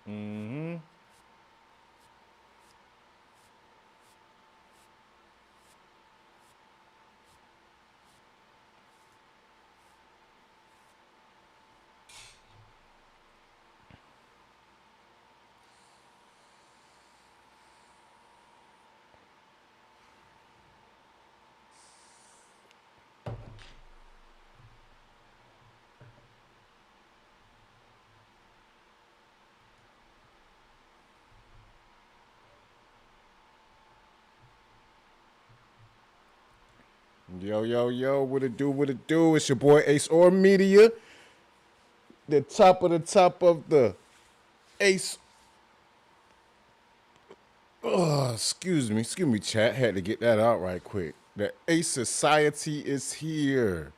Mm-hmm. Yo, yo, yo, what it do, what it do? It's your boy Ace Or Media. The top of the Ace. Oh, excuse me, chat. Had to get that out right quick. The Ace Society is here.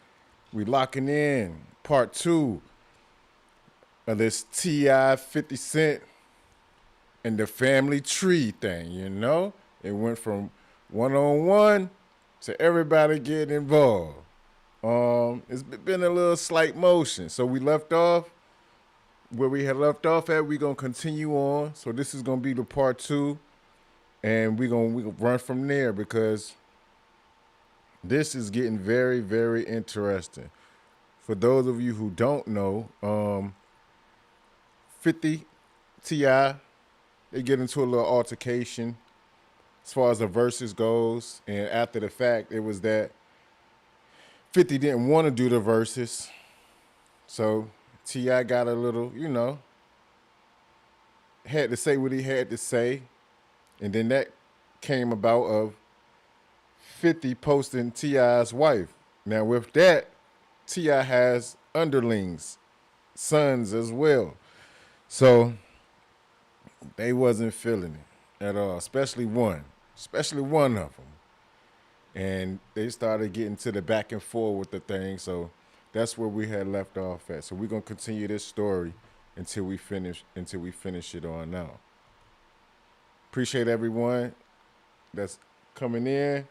We locking in part 2 of this T.I. 50 Cent and the family tree thing, you know? It went from one-on-one to everybody getting involved. It's been a little slight motion. So we left off where we had left off at. We're going to continue on. So this is going to be the part 2. And we gonna run from there because this is getting very, very interesting. For those of you who don't know, 50 T.I., they get into a little altercation as far as the verses goes. And after the fact, it was that 50 didn't want to do the verses. So T.I. got a little, had to say what he had to say. And then that came about of 50 posting T.I.'s wife. Now with that, T.I. has underlings, sons as well. So they wasn't feeling it at all, especially one of them. And they started getting to the back and forth with the thing. So that's where we had left off at. So we're gonna continue this story until we finish it on now. Appreciate everyone that's coming in.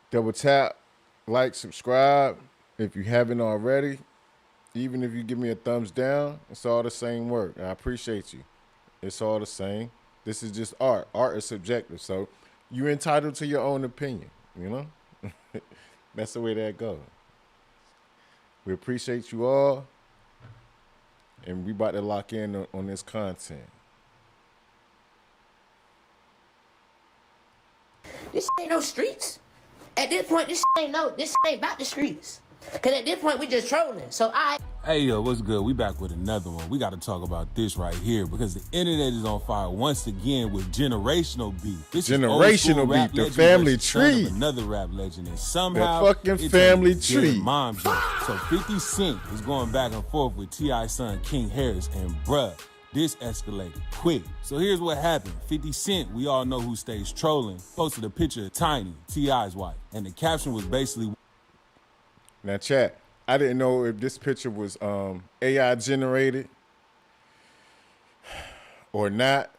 Double tap, like, subscribe if you haven't already. Even if you give me a thumbs down, it's all the same work. I appreciate you. It's all the same. This is just art. Art is subjective, so you're entitled to your own opinion, you know? That's the way that goes. We appreciate you all, and we about to lock in on this content. This ain't no streets. At this point, this ain't about the streets. Cause at this point, we just trolling. So Hey yo, what's good? We back with another one. We got to talk about this right here because the internet is on fire once again with generational beef. This generational beef, the family tree. Another rap legend, and somehow the fucking family tree. Mom joke. So 50 Cent is going back and forth with T.I.'s son King Harris, and bruh, this escalated quick. So here's what happened. 50 Cent, we all know who stays trolling, posted a picture of Tiny, T.I.'s wife, and the caption was basically. Now, chat, I didn't know if this picture was AI generated or not.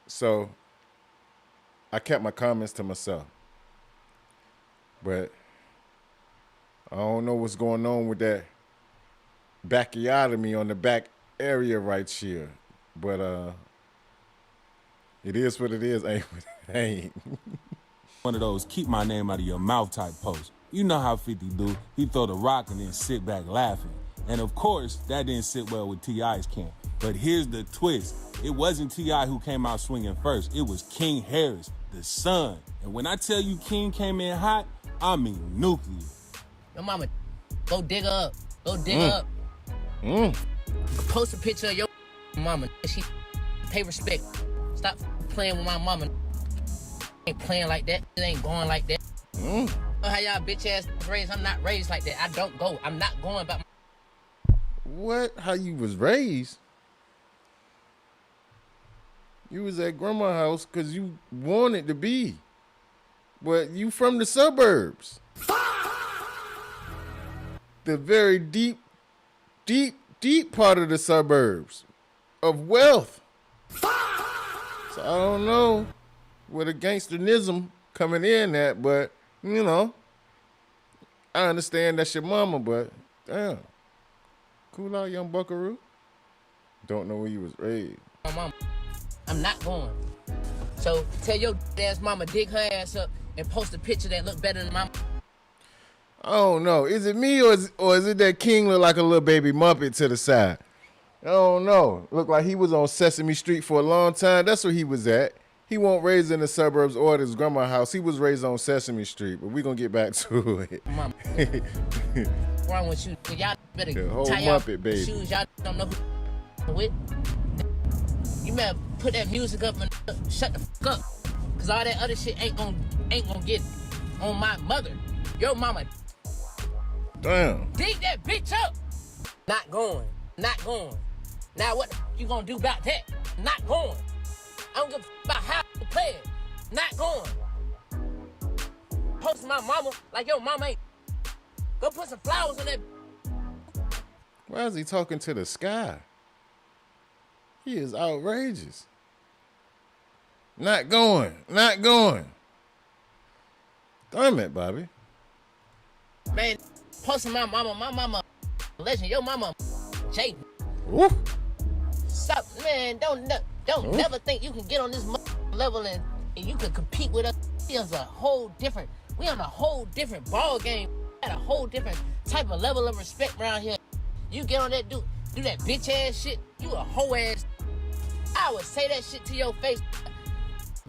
So I kept my comments to myself. But I don't know what's going on with that bacchiotomy on the back area right here. But it is what it is, ain't. One of those keep my name out of your mouth type posts. You know how 50 do. He throw the rock and then sit back laughing. And of course, that didn't sit well with T.I.'s camp. But here's the twist. It wasn't T.I. who came out swinging first. It was King Harris, the son. And when I tell you King came in hot, I mean nuclear. your mama, go dig her up. Go dig her up. Post a picture of your mama. She pay respect. Stop playing with my mama. Ain't playing like that. It ain't going like that. How y'all bitch ass raised? I'm not raised like that. I don't go. I'm not going about my... What? How you was raised? You was at grandma's house because you wanted to be. But you from the suburbs. The very deep part of the suburbs of wealth. So I don't know where the gangsterism coming in at, but you know, I understand that's your mama, but damn. Cool out, young buckaroo. Don't know where you was raised. My mama. I'm not going. So tell your ass mama dig her ass up and post a picture that look better than my. I don't know. Is it me or is it that King look like a little baby Muppet to the side? I don't know. Look like he was on Sesame Street for a long time. That's where he was at. He wasn't raised in the suburbs or at his grandma's house. He was raised on Sesame Street, but we're going to get back to it. Mama. What's wrong with you? Y'all better The whole tie y'all Muppet, baby. shoes. Y'all don't know who with. You better put that music up and shut the fuck up. Cause all that other shit ain't gonna get on my mother. Your mama. Damn. Dig that bitch up. Not going. Not going. Now what the you gonna do about that? Not going. I don't give a about how to play it. Not going. Post my mama like your mama ain't. Go put some flowers on that. Why is he talking to the sky? He is outrageous. Not going. Not going. Damn it, Bobby. Man, posting my mama legend. Your mama Jay. Woo. Stop, man. Don't never think you can get on this level and you can compete with us. We on a whole different ball game. At a whole different type of level of respect around here. You get on that do that bitch ass shit. You a hoe ass. I would say that shit to your face,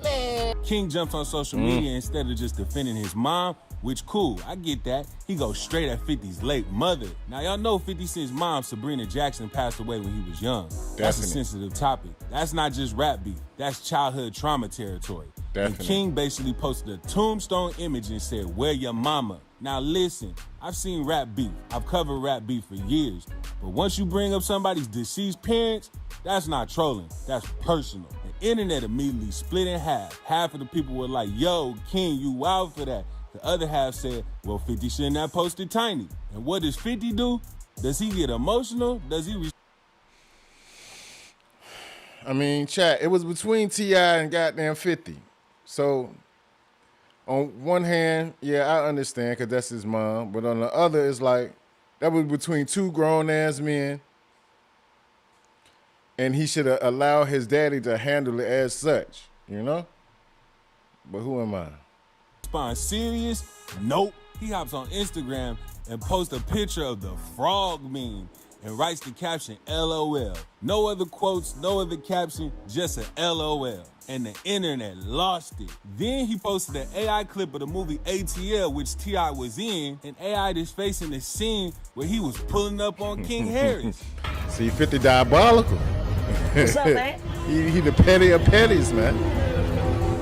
man. King jumps on social media instead of just defending his mom, which cool, I get that. He goes straight at 50's late mother. Now y'all know 50 Cent's mom, Sabrina Jackson, passed away when he was young. That's a sensitive topic. That's not just rap beef. That's childhood trauma territory. Definitely. And King basically posted a tombstone image and said, "Where your mama?" Now listen, I've seen rap beef. I've covered rap beef for years. But once you bring up somebody's deceased parents, that's not trolling. That's personal. The internet immediately split in half. Half of the people were like, "Yo, King, you wild for that." The other half said, "Well, 50 shouldn't have posted Tiny." And what does 50 do? Does he get emotional? Does he... I mean, chat, it was between T.I. and goddamn 50. So, on one hand, yeah, I understand because that's his mom. But on the other, it's like, that was between two grown-ass men. And he should have allowed his daddy to handle it as such, you know? But who am I? Respond serious? Nope. He hops on Instagram and posts a picture of the frog meme and writes the caption, LOL. No other quotes, no other caption, just a LOL. And the internet lost it. Then he posted an AI clip of the movie ATL, which T.I. was in, and AI is facing the scene where he was pulling up on King Harris. See, 50 diabolical. What's up, man? he the petty of petties, man.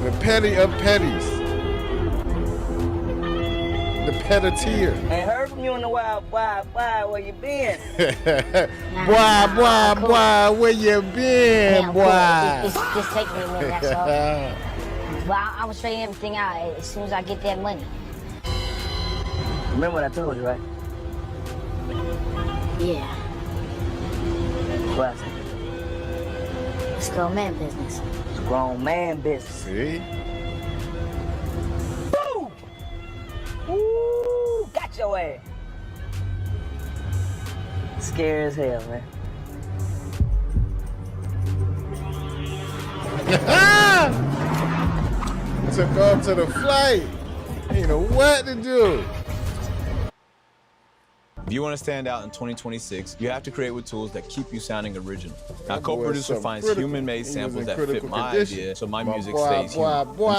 The petty of petties. The pettier. Ain't heard from you in a while. Why, where you been? boy, where you been, Yeah, boy? It's just taking me a minute, that's all. But I'm gonna straighten everything out as soon as I get that money. Remember what I told you, right? Yeah, What I said? it's grown man business. It's grown man business. See? Woo! Woo! Got your ass. Scary as hell, man. Took off to the flight. Ain't know what to do. If you want to stand out in 2026, you have to create with tools that keep you sounding original. Now, That boy is co-producer something finds critical. human-made He was samples in that fit critical my condition. idea, so my My music boy, stays human. boy.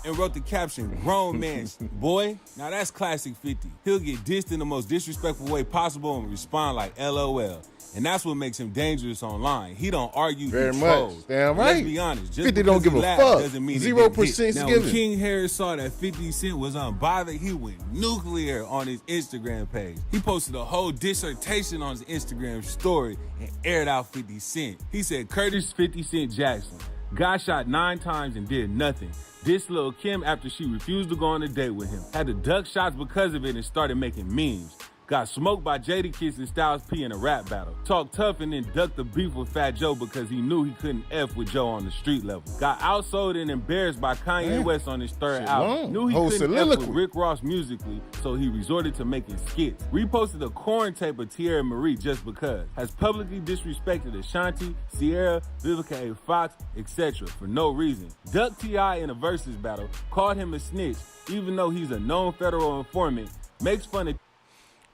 And wrote the caption, grown man, boy. Now that's classic 50. He'll get dissed in the most disrespectful way possible and respond like LOL. And that's what makes him dangerous online. He don't argue, Very he much. trolls. Damn Let's right. be honest. Just 50 don't because give he a laughed fuck. doesn't mean he 0% get dissed. Now, when given. King Harris saw that 50 Cent was unbothered, he went nuclear on his Instagram page. He posted a whole dissertation on his Instagram story and aired out 50 Cent. He said, Curtis 50 Cent Jackson got shot 9 times and did nothing. This Lil' Kim after she refused to go on a date with him. Had to duck shots because of it and started making memes. Got smoked by Jadakiss and Styles P in a rap battle. Talked tough and then ducked the beef with Fat Joe because he knew he couldn't F with Joe on the street level. Got outsold and embarrassed by Kanye West on his third album. Knew he couldn't F with Rick Ross musically, so he resorted to making skits. Reposted a corn tape of Tierra Marie just because. Has publicly disrespected Ashanti, Sierra, Vivica A. Fox, etc. for no reason. Ducked T.I. in a versus battle, called him a snitch, even though he's a known federal informant, makes fun of...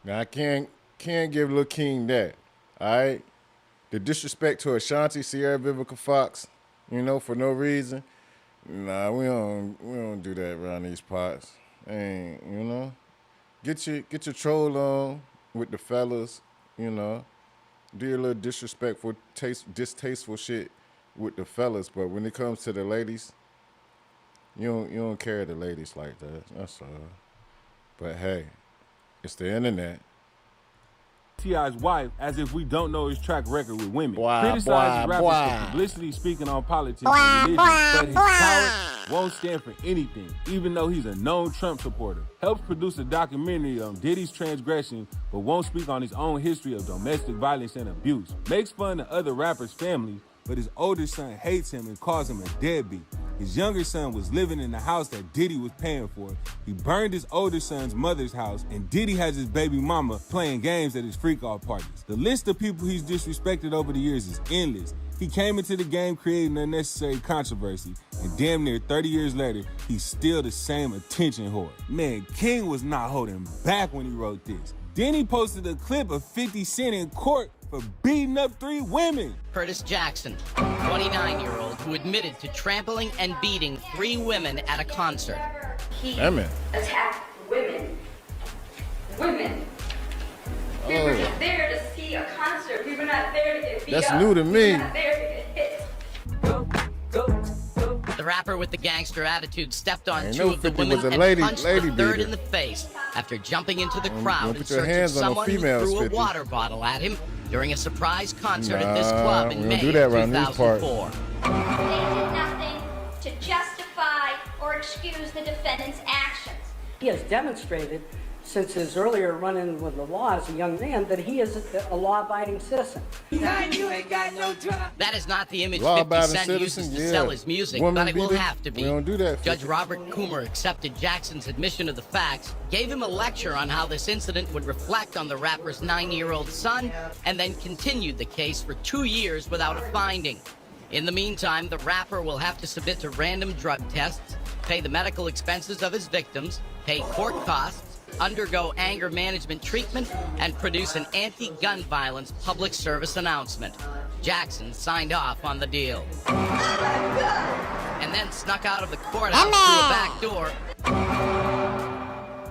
Now I can't give Lil King that. All right, the disrespect to Ashanti, Sierra, Vivica Fox, you know, for no reason. Nah, we don't do that around these parts. Ain't, you know, get your troll on with the fellas, you know. Do your little disrespectful, distasteful shit with the fellas, but when it comes to the ladies, you don't carry the ladies like that. That's all. But hey, it's the internet. T.I.'s wife, as if we don't know his track record with women. Criticizes rappers for publicity speaking on politics and religion, but his talent won't stand for anything, even though he's a known Trump supporter. Helps produce a documentary on Diddy's transgression, but won't speak on his own history of domestic violence and abuse. Makes fun of other rappers' families, but his older son hates him and calls him a deadbeat. His younger son was living in the house that Diddy was paying for. He burned his older son's mother's house, and Diddy has his baby mama playing games at his freak-off parties. The list of people he's disrespected over the years is endless. He came into the game creating unnecessary controversy, and damn near 30 years later, he's still the same attention whore. Man, King was not holding back when he wrote this. Then he posted a clip of 50 Cent in court for beating up 3 women. Curtis Jackson, 29-year-old who admitted to trampling and beating 3 women at a concert. He Eminem. attacked women. Women. We were just there to see a concert. We were not there to get beat up. That's new to me. We were not there to get hit. The rapper with the gangster attitude stepped on Ain't 2 no of the 50 women was a and lady punched the beater. third in the face after jumping into the crowd don't in put your search of hands on no someone who females, threw 50. a water bottle at him during a surprise concert at this club in we don't May do that of around these parts. 2004. They did nothing to justify or excuse the defendant's actions. He has demonstrated since his earlier run-in with the law as a young man that he is a law-abiding citizen. That is not the image 50 Law-abiding Cent uses citizen, to yeah. sell his music, Woman but it will beater, have to be. we don't do that, Judge 50. Robert Coomer accepted Jackson's admission of the facts, gave him a lecture on how this incident would reflect on the rapper's 9-year-old son, and then continued the case for 2 years without a finding. In the meantime, the rapper will have to submit to random drug tests, pay the medical expenses of his victims, pay court costs, undergo anger management treatment, and produce an anti-gun violence public service announcement. Jackson signed off on the deal. And then snuck out of the courthouse through a back door.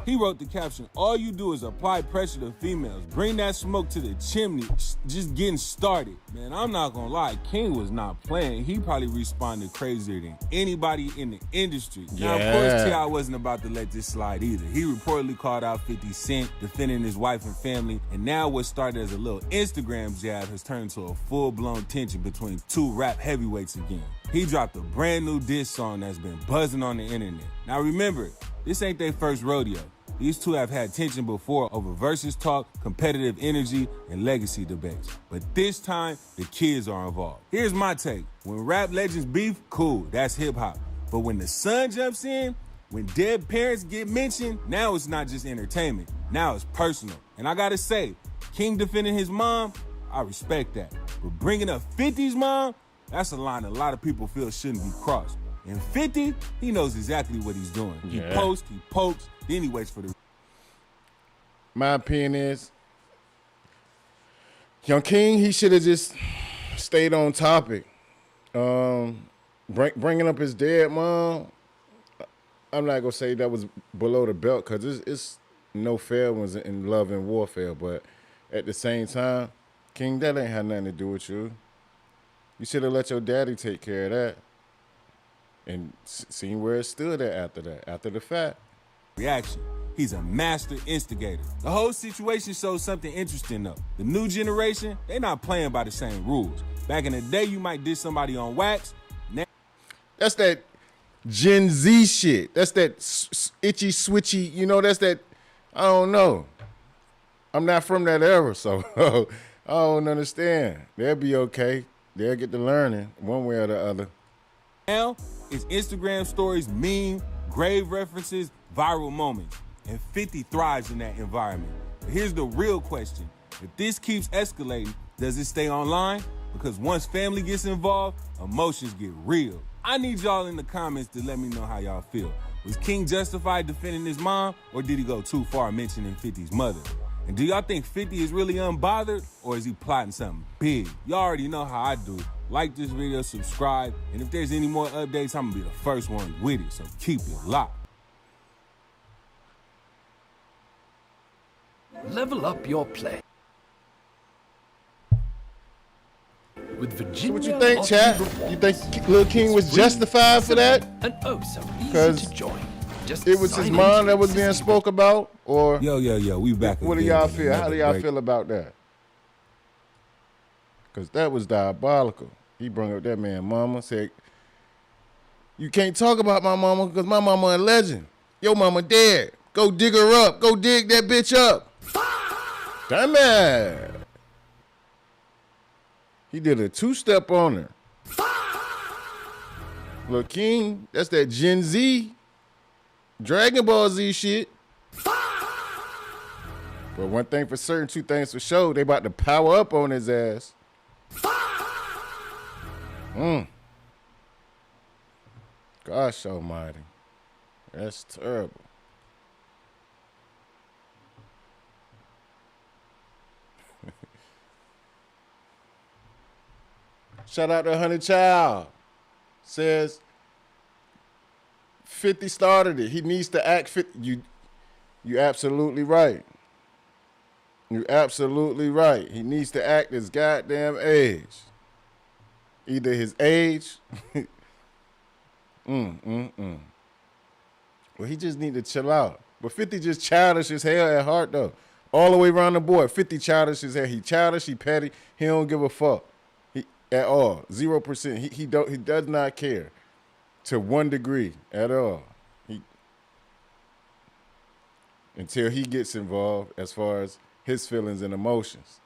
He wrote the caption, "All you do is apply pressure to females. Bring that smoke to the chimney. Just getting started." Man, I'm not gonna lie, King was not playing. He probably responded crazier than anybody in the industry. Now, of course, T.I. wasn't about to let this slide either. He reportedly called out 50 Cent, defending his wife and family, and now what started as a little Instagram jab has turned into a full-blown tension between 2 rap heavyweights again. He dropped a brand new diss song that's been buzzing on the internet. Now remember, this ain't their first rodeo. These 2 have had tension before over versus talk, competitive energy, and legacy debates. But this time, the kids are involved. Here's my take. When rap legends beef, cool, that's hip-hop. But when the son jumps in, when dead parents get mentioned, now it's not just entertainment. Now it's personal. And I gotta say, King defending his mom, I respect that. But bringing up 50's mom, that's a line a lot of people feel shouldn't be crossed. And 50, he knows exactly what he's doing. He posts, he pokes, then he waits for the... My opinion is, Young King, he should have just stayed on topic. Bringing up his dead mom, I'm not going to say that was below the belt because it's no fair ones in love and warfare. But at the same time, King, that ain't had nothing to do with you. You should have let your daddy take care of that and seen where it stood at after that, after the fact. Reaction. He's a master instigator. The whole situation shows something interesting though. The new generation, they not playing by the same rules. Back in the day, you might diss somebody on wax. Now, that's that Gen Z shit. That's that itchy switchy, you know, that's that, I don't know. I'm not from that era, so I don't understand. They'll be okay. They'll get to learning one way or the other. Now, it's Instagram stories, meme, grave references, viral moments. And 50 thrives in that environment. But here's the real question. If this keeps escalating, does it stay online? Because once family gets involved, emotions get real. I need y'all in the comments to let me know how y'all feel. Was King justified defending his mom, or did he go too far mentioning 50's mother? And do y'all think 50 is really unbothered, or is he plotting something big? Y'all already know how I do. Like this video, subscribe, and if there's any more updates, I'm gonna be the first one with it, so keep it locked. Level up your play. With Virginia. What you think, chat? You think Lil King was justified for that? And oh, so easy Because to join. Just it was his sign mom into that was the being system. spoke about, or Yo, we back what do again y'all with feel? How another do y'all break. feel about that? Because that was diabolical. He brought up that man mama, said, you can't talk about my mama because my mama a legend. Your mama dead. Go dig her up. Go dig that bitch up. Damn it. He did a two-step on her. Lil King, that's that Gen Z, Dragon Ball Z shit. But one thing for certain, two things for sure, they about to power up on his ass. Gosh almighty. That's terrible. Shout out to Honey Child. Says 50 started it. He needs to act 50. You absolutely right. You're absolutely right. He needs to act his goddamn age. Either his age. Well, he just need to chill out. But 50 just childish as hell at heart, though. All the way around the board. 50 childish as hell. He childish, he petty. He don't give a fuck. At all. 0%. He does not care. To 1 degree at all. Until he gets involved as far as his feelings and emotions.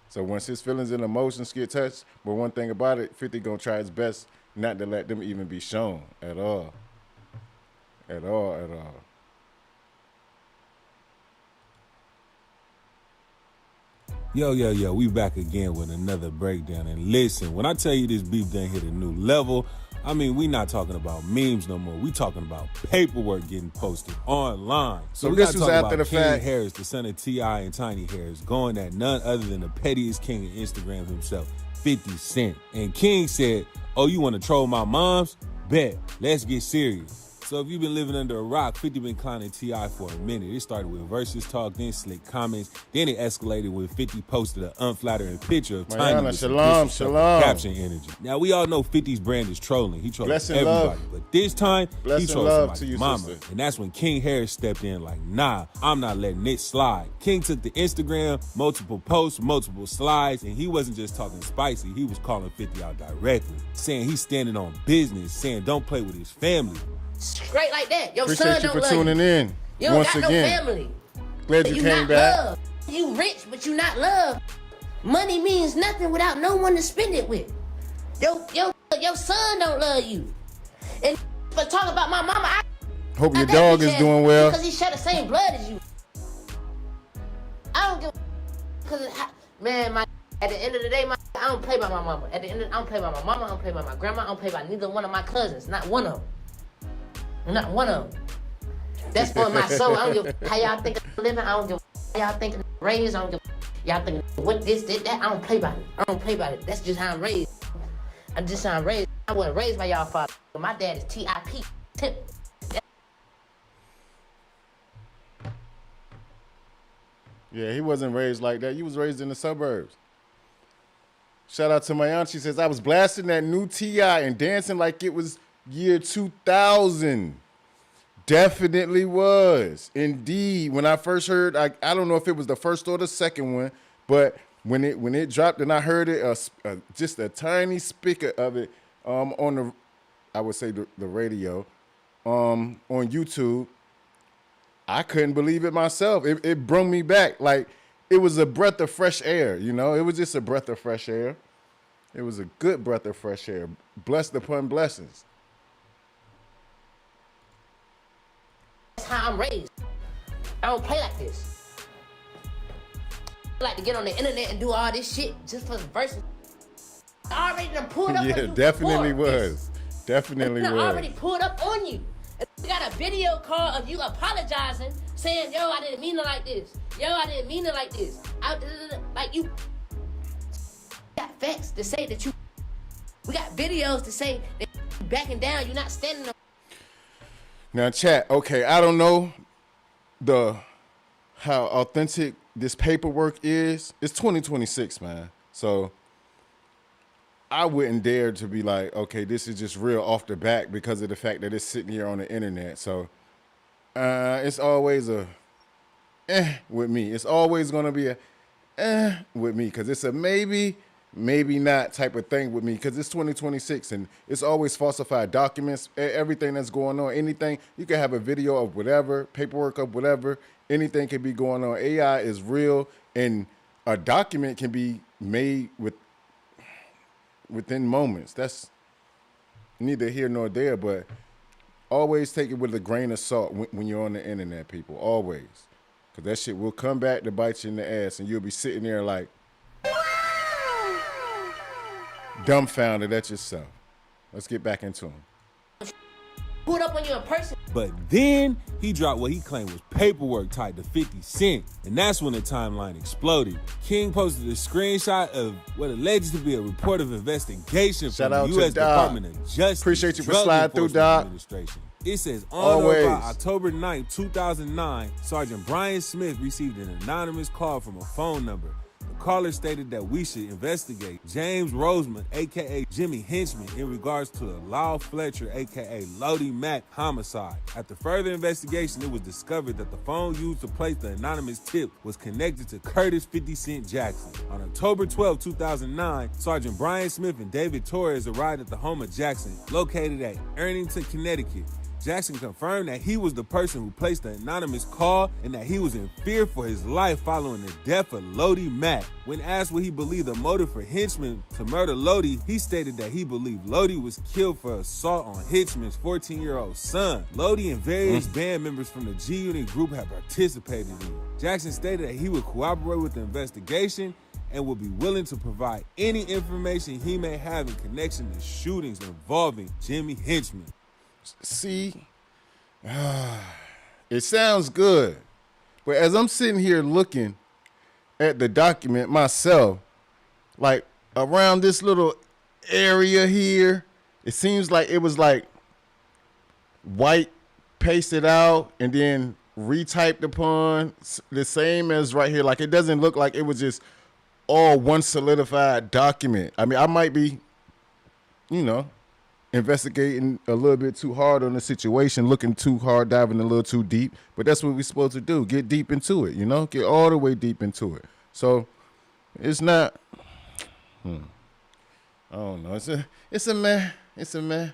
So once his feelings and emotions get touched, but one thing about it, 50 gonna try his best not to let them even be shown at all. At all. Yo, we back again with another breakdown. And listen, when I tell you this beef done hit a new level, I mean, we not talking about memes no more. We talking about paperwork getting posted online. So we this gotta was talk after about the King fact. Harris, the son of T.I. and Tiny Harris, going at none other than the pettiest king of Instagram himself, 50 Cent. And King said, oh, you want to troll my moms? Bet. Let's get serious. So if you've been living under a rock, 50 been clowning T.I. for a minute. It started with versus talk, then slick comments, then it escalated when 50 posted an unflattering picture of Tiny with some disrespectful caption energy. Now we all know 50's brand is trolling. He trolling Bless and everybody. love. But this time, Bless he and trolling love to somebody's you, mama. sister. And that's when King Harris stepped in like, nah, I'm not letting it slide. King took the Instagram, multiple posts, multiple slides, and he wasn't just talking spicy. He was calling 50 out directly, saying he's standing on business, saying don't play with his family. Straight like that. Your Appreciate son you don't for love tuning in. You don't once got again. no family. Glad you You came not back. loved. You rich, but you not loved. Money means nothing without no one to spend it with. Your son don't love you. And for talking about my mama, Hope your that dog bitch is ass doing well. because he share the same blood as you. I don't give because man, at the end of the day, I don't play by my mama. I don't play by my mama. I don't play by my grandma. I don't play by neither one of my cousins. Not one of them. Not one of them. That's for my soul. I don't give how y'all think of living. I don't give how y'all think of raised. I don't give y'all think of what this, that. I don't play by it. I don't play by it. That's just how I'm raised. I'm just how I'm raised. I wasn't raised by y'all father. My dad is TIP. Tip. Yeah, he wasn't raised like that. You was raised in the suburbs. Shout out to my aunt. She says, I was blasting that new T.I. and dancing like it was year 2000. Definitely was. Indeed. When I first heard, I don't know if it was the first or the second one, but when it dropped and I heard it, just a tiny speaker of it on the, I would say the radio, on YouTube, I couldn't believe it myself. It brought me back. Like, it was a breath of fresh air, you know? It was just a breath of fresh air. It was a good breath of fresh air. Blessed upon blessings. That's how I'm raised. I don't play like this. I like to get on the internet and do all this shit just for the verses. I already done pulled up on you definitely before. was. Definitely I was. already pulled up on you. We got a video call of you apologizing, saying, yo, I didn't mean it like this. Yo, I didn't mean it like this. Like you got facts to say that you, we got videos to say that you backing down, you're not standing up. Now, chat, okay, I don't know how authentic this paperwork is. It's 2026, man. So I wouldn't dare to be like, okay, this is just real off the back because of the fact that it's sitting here on the internet. So it's always a with me. It's always going to be a with me because it's a maybe not type of thing with me because it's 2026 and it's always falsified documents, everything that's going on, anything. You can have a video of whatever, paperwork of whatever, anything can be going on. AI is real and a document can be made within moments. That's neither here nor there, but always take it with a grain of salt when you're on the internet, people, always. Because that shit will come back to bite you in the ass and you'll be sitting there like, dumbfounded at yourself. Let's get back into him. Pulled up on you in person. But then he dropped what he claimed was paperwork tied to 50 Cent, and that's when the timeline exploded. King posted a screenshot of what alleged to be a report of investigation from the U.S. Department of Justice. Appreciate you for sliding through, Doc. It says, on or by October 9, 2009, Sergeant Brian Smith received an anonymous call from a phone number. The caller stated that we should investigate James Roseman, a.k.a. Jimmy Henchman, in regards to a Lyle Fletcher, a.k.a. Lodi Mack, homicide. After further investigation, it was discovered that the phone used to place the anonymous tip was connected to Curtis 50 Cent Jackson. On October 12, 2009, Sergeant Brian Smith and David Torres arrived at the home of Jackson, located at Arlington, Connecticut. Jackson confirmed that he was the person who placed the anonymous call and that he was in fear for his life following the death of Lodi Mack. When asked what he believed the motive for Henchman to murder Lodi, he stated that he believed Lodi was killed for assault on Henchman's 14-year-old son. Lodi and various band members from the G-Unit group had participated in it. Jackson stated that he would cooperate with the investigation and would be willing to provide any information he may have in connection to shootings involving Jimmy Henchman. See, it sounds good, but as I'm sitting here looking at the document myself, like around this little area here, it seems like it was like white pasted out and then retyped upon, the same as right here. Like it doesn't look like it was just all one solidified document. I mean, I might be, investigating a little bit too hard on the situation, looking too hard, diving a little too deep, but that's what we're supposed to do. Get deep into it, get all the way deep into it. So it's not, I don't know. It's a meh,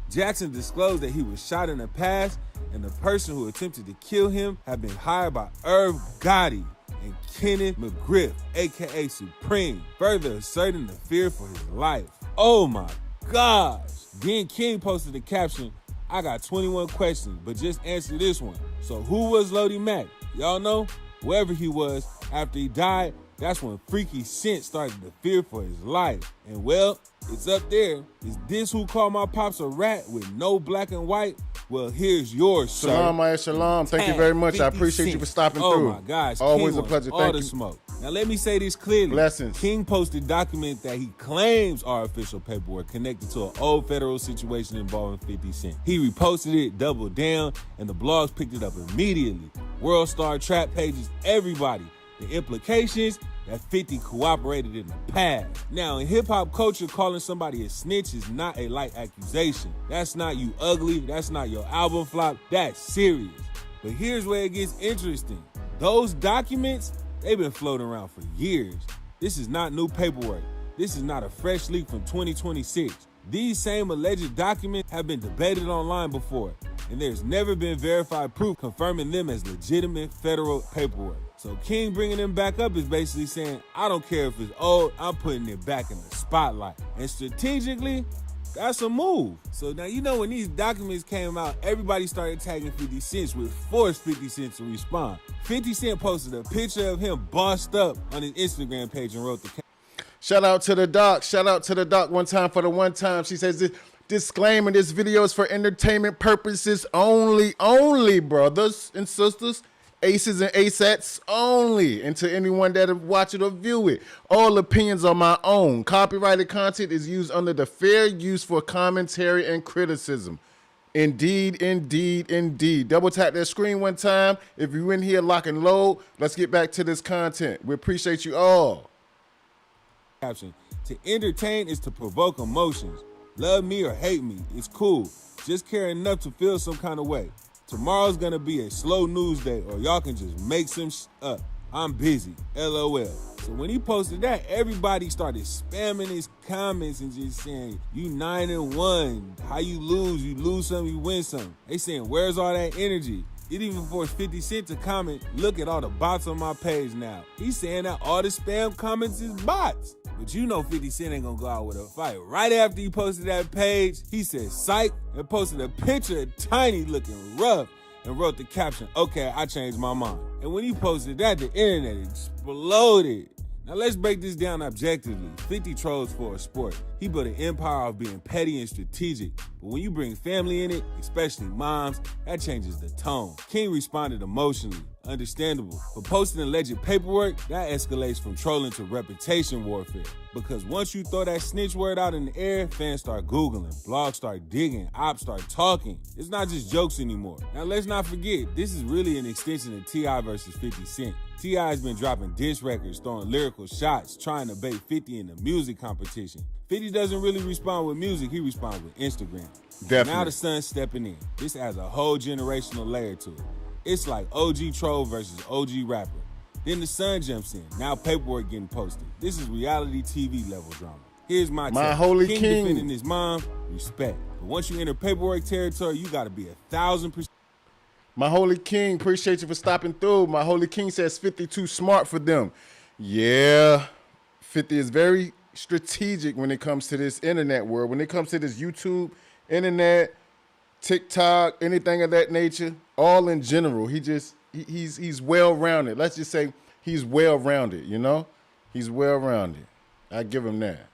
Jackson disclosed that he was shot in the past and the person who attempted to kill him had been hired by Irv Gotti and Kenneth McGriff, a.k.a. Supreme, further asserting the fear for his life. Oh my gosh. Then King posted the caption, I got 21 questions, but just answer this one. So who was Lodi Mack? Y'all know? Whoever he was, after he died, that's when Freaky Cent started to fear for his life. And well, it's up there. Is this who called my pops a rat with no black and white? Well, here's yours, sir. Shalom, Maya Shalom. Thank you very much. I appreciate you for stopping through. Oh my gosh. Always King a pleasure. all Thank the you. Smoke. Now let me say this clearly. Blessings. King posted document that he claims are official paperwork connected to an old federal situation involving 50 Cent. He reposted it, doubled down, and the blogs picked it up immediately. World Star Trap pages, everybody. The implications, that 50 cooperated in the past. Now, in hip-hop culture, calling somebody a snitch is not a light accusation. That's not you ugly. That's not your album flop. That's serious. But here's where it gets interesting. Those documents, they've been floating around for years. This is not new paperwork. This is not a fresh leak from 2026. These same alleged documents have been debated online before, and there's never been verified proof confirming them as legitimate federal paperwork. So King bringing them back up is basically saying, I don't care if it's old, I'm putting it back in the spotlight. And strategically, that's a move. So now, you know, when these documents came out, everybody started tagging 50 Cent, which forced 50 Cent to respond. 50 Cent posted a picture of him bossed up on his Instagram page and wrote the Shout out to the doc. Shout out to the doc one time for the one time. She says, disclaimer, this video is for entertainment purposes only, brothers and sisters, aces and asettes only, and to anyone that watch it or view it. All opinions are my own. Copyrighted content is used under the fair use for commentary and criticism. Indeed, indeed, indeed. Double tap that screen one time. If you're in here lock and load, let's get back to this content. We appreciate you all. caption. To entertain is to provoke emotions. Love me or hate me, it's cool. Just care enough to feel some kind of way. Tomorrow's gonna be a slow news day, or y'all can just make some up. I'm busy, LOL. So when he posted that, everybody started spamming his comments and just saying, you 9-1, how you lose some, you win some. They saying, where's all that energy? It even forced 50 Cent to comment, look at all the bots on my page now. He's saying that all the spam comments is bots. But you know 50 Cent ain't gonna go out with a fight. Right after he posted that page, he said psych and posted a picture of Tiny looking rough and wrote the caption, okay, I changed my mind. And when he posted that, the internet exploded. Now let's break this down objectively. 50 trolls for a sport. He built an empire of being petty and strategic. But when you bring family in it, especially moms, that changes the tone. King responded emotionally. Understandable. But posting alleged paperwork, that escalates from trolling to reputation warfare. Because once you throw that snitch word out in the air, fans start Googling, blogs start digging, ops start talking. It's not just jokes anymore. Now let's not forget, this is really an extension of T.I. versus 50 Cent. T.I. has been dropping diss records, throwing lyrical shots, trying to bait 50 in the music competition. 50 doesn't really respond with music, he responds with Instagram. Definitely. Now the son's stepping in. This adds a whole generational layer to it. It's like OG troll versus OG rapper. Then the son jumps in. Now paperwork getting posted. This is reality TV level drama. Here's my take. holy King king. defending his mom, respect. But once you enter paperwork territory, you gotta be 1,000%. My holy king, appreciate you for stopping through. My holy king says 50 too smart for them. Yeah, 50 is very strategic when it comes to this internet world. When it comes to this YouTube, internet, TikTok, anything of that nature, all in general. He's well-rounded. Let's just say he's well-rounded, you know? He's well-rounded. I give him that.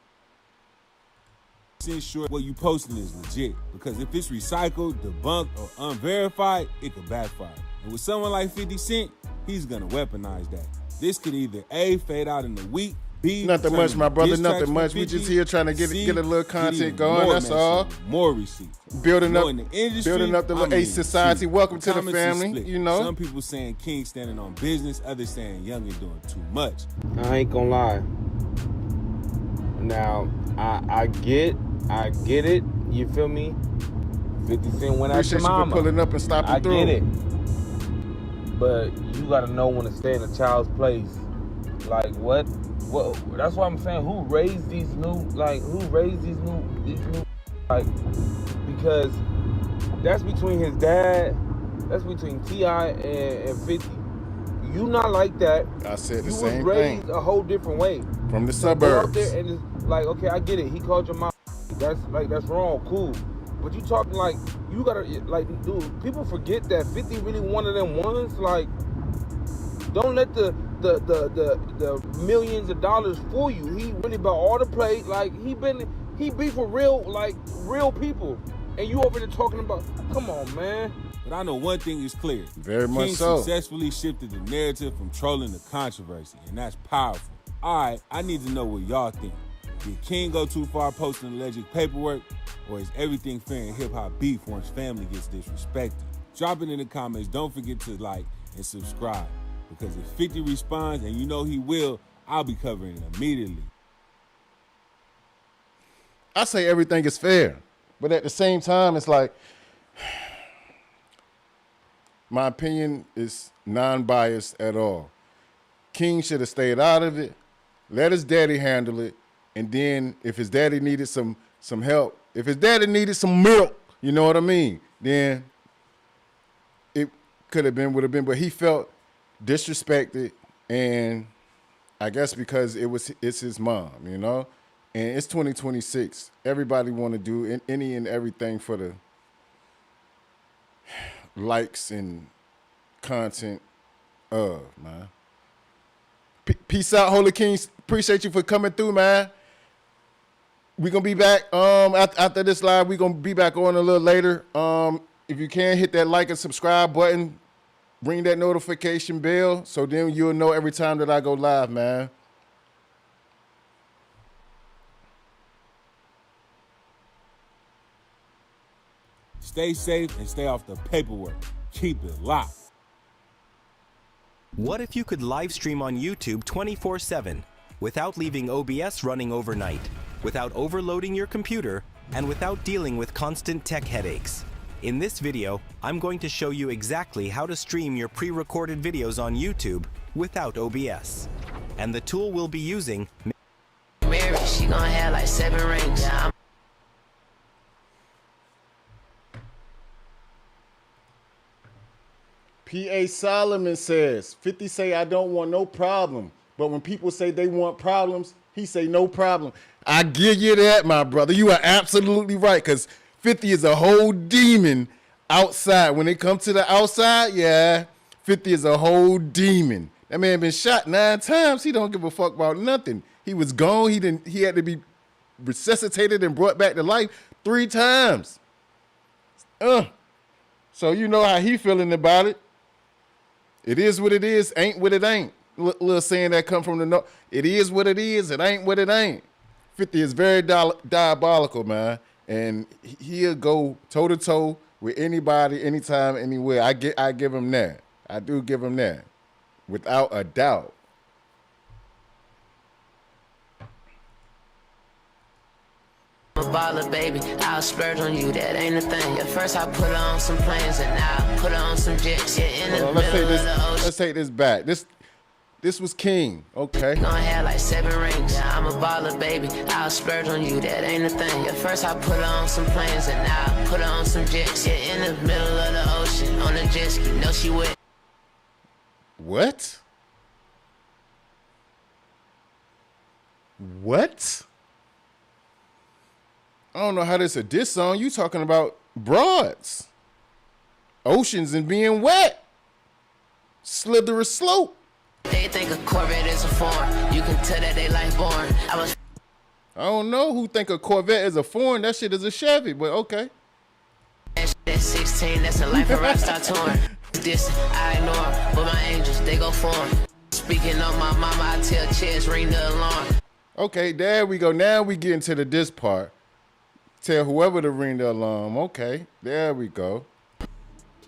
Sure what you posting is legit, because if it's recycled, debunked, or unverified, it could backfire. And with someone like 50 Cent, he's gonna weaponize that. This could either A, fade out in the week, B, Nothing much, my brother, diss tracks nothing much. from We just 50, here trying to get C, a little content even going, more that's all. messy, more receipts. Building up, in the industry, building up the little Ace Society. Welcome to the Comments is family, split. you know? Some people saying King standing on business, others saying Young is doing too much. I ain't gonna lie. Now, I get it. You feel me? 50 Cent went out Appreciate to you mama. for pulling up and stopping I through. get it. But you gotta know when to stay in a child's place. Like what? That's why I'm saying who raised these new because that's between his dad, that's between T.I. and 50. You not like that. I said the you same was raised thing. a whole different way. From the So go out suburbs. there and it's like, okay, I get it. He called your mom. That's wrong. Cool. But you talking like you gotta like, dude. People forget that 50 really one of them ones. Like, don't let the millions of dollars fool you. He really about all the play. Like he beef with real people, and you over there talking about. Come on, man. But I know one thing is clear. Very much King so. successfully shifted the narrative from trolling to controversy, and that's powerful. All right, I need to know what y'all think. Did King go too far posting alleged paperwork, or is everything fair in hip-hop beef once family gets disrespected? Drop it in the comments. Don't forget to like and subscribe, because if 50 responds, and you know he will, I'll be covering it immediately. I say everything is fair, but at the same time, it's like, my opinion is non-biased at all. King should have stayed out of it, let his daddy handle it, and then if his daddy needed some some help. If his daddy needed some milk, you know what I mean, then it could have been, would have been, but he felt disrespected, and I guess because it's his mom, you know, and it's 2026. Everybody want to do any and everything for the likes and content of, man. Peace out, Holy Kings. Appreciate you for coming through, man. We're going to be back after this live. We're going to be back on a little later. If you can, hit that like and subscribe button. Ring that notification bell so then you'll know every time that I go live, man. Stay safe and stay off the paperwork. Keep it locked. What if you could live stream on YouTube 24/7 without leaving OBS running overnight, without overloading your computer, and without dealing with constant tech headaches? In this video, I'm going to show you exactly how to stream your pre-recorded videos on YouTube without OBS. And the tool we'll be using... Mary, she gonna have like 7 rings. Yeah, P.A. Solomon says, 50 say I don't want no problem. But when people say they want problems, he say no problem. I give you that, my brother. You are absolutely right, because 50 is a whole demon outside. When it comes to the outside, yeah, 50 is a whole demon. That man been shot 9 times. He don't give a fuck about nothing. He was gone. He had to be resuscitated and brought back to life 3 times. So you know how he feeling about it. It is what it is, ain't what it ain't. Little saying that come from the north. It is what it is, it ain't what it ain't. 50 is very diabolical, man. And he'll go toe-to-toe with anybody, anytime, anywhere. I give him that. I do give him that. Without a doubt. I'm a baller, baby. I'll splurge on you. That ain't a thing. At first I put her on some planes and now I put her on some jets. Yeah, in the middle of the ocean. Let's take this back. This was King. Okay. Gonna have like 7 rings. Yeah, I'm a baller, baby. I'll splurge on you. That ain't a thing. At first I put her on some planes and now I put her on some jets. Yeah, in the middle of the ocean on a jet ski. No, she wet. What? What? I don't know how this a diss song. You talking about broads, oceans, and being wet. Slithery slope. They think a Corvette is a foreign. You can tell that they like boring. I don't know who think a Corvette is a foreign. That shit is a Chevy, but okay. At 16, that's a life of rap star touring. This I ignore, but my angels, they go foreign. Speaking of my mama, I tell Chess, ring the alarm. Okay, there we go. Now we get into the diss part. Tell whoever to ring the alarm. Okay, there we go.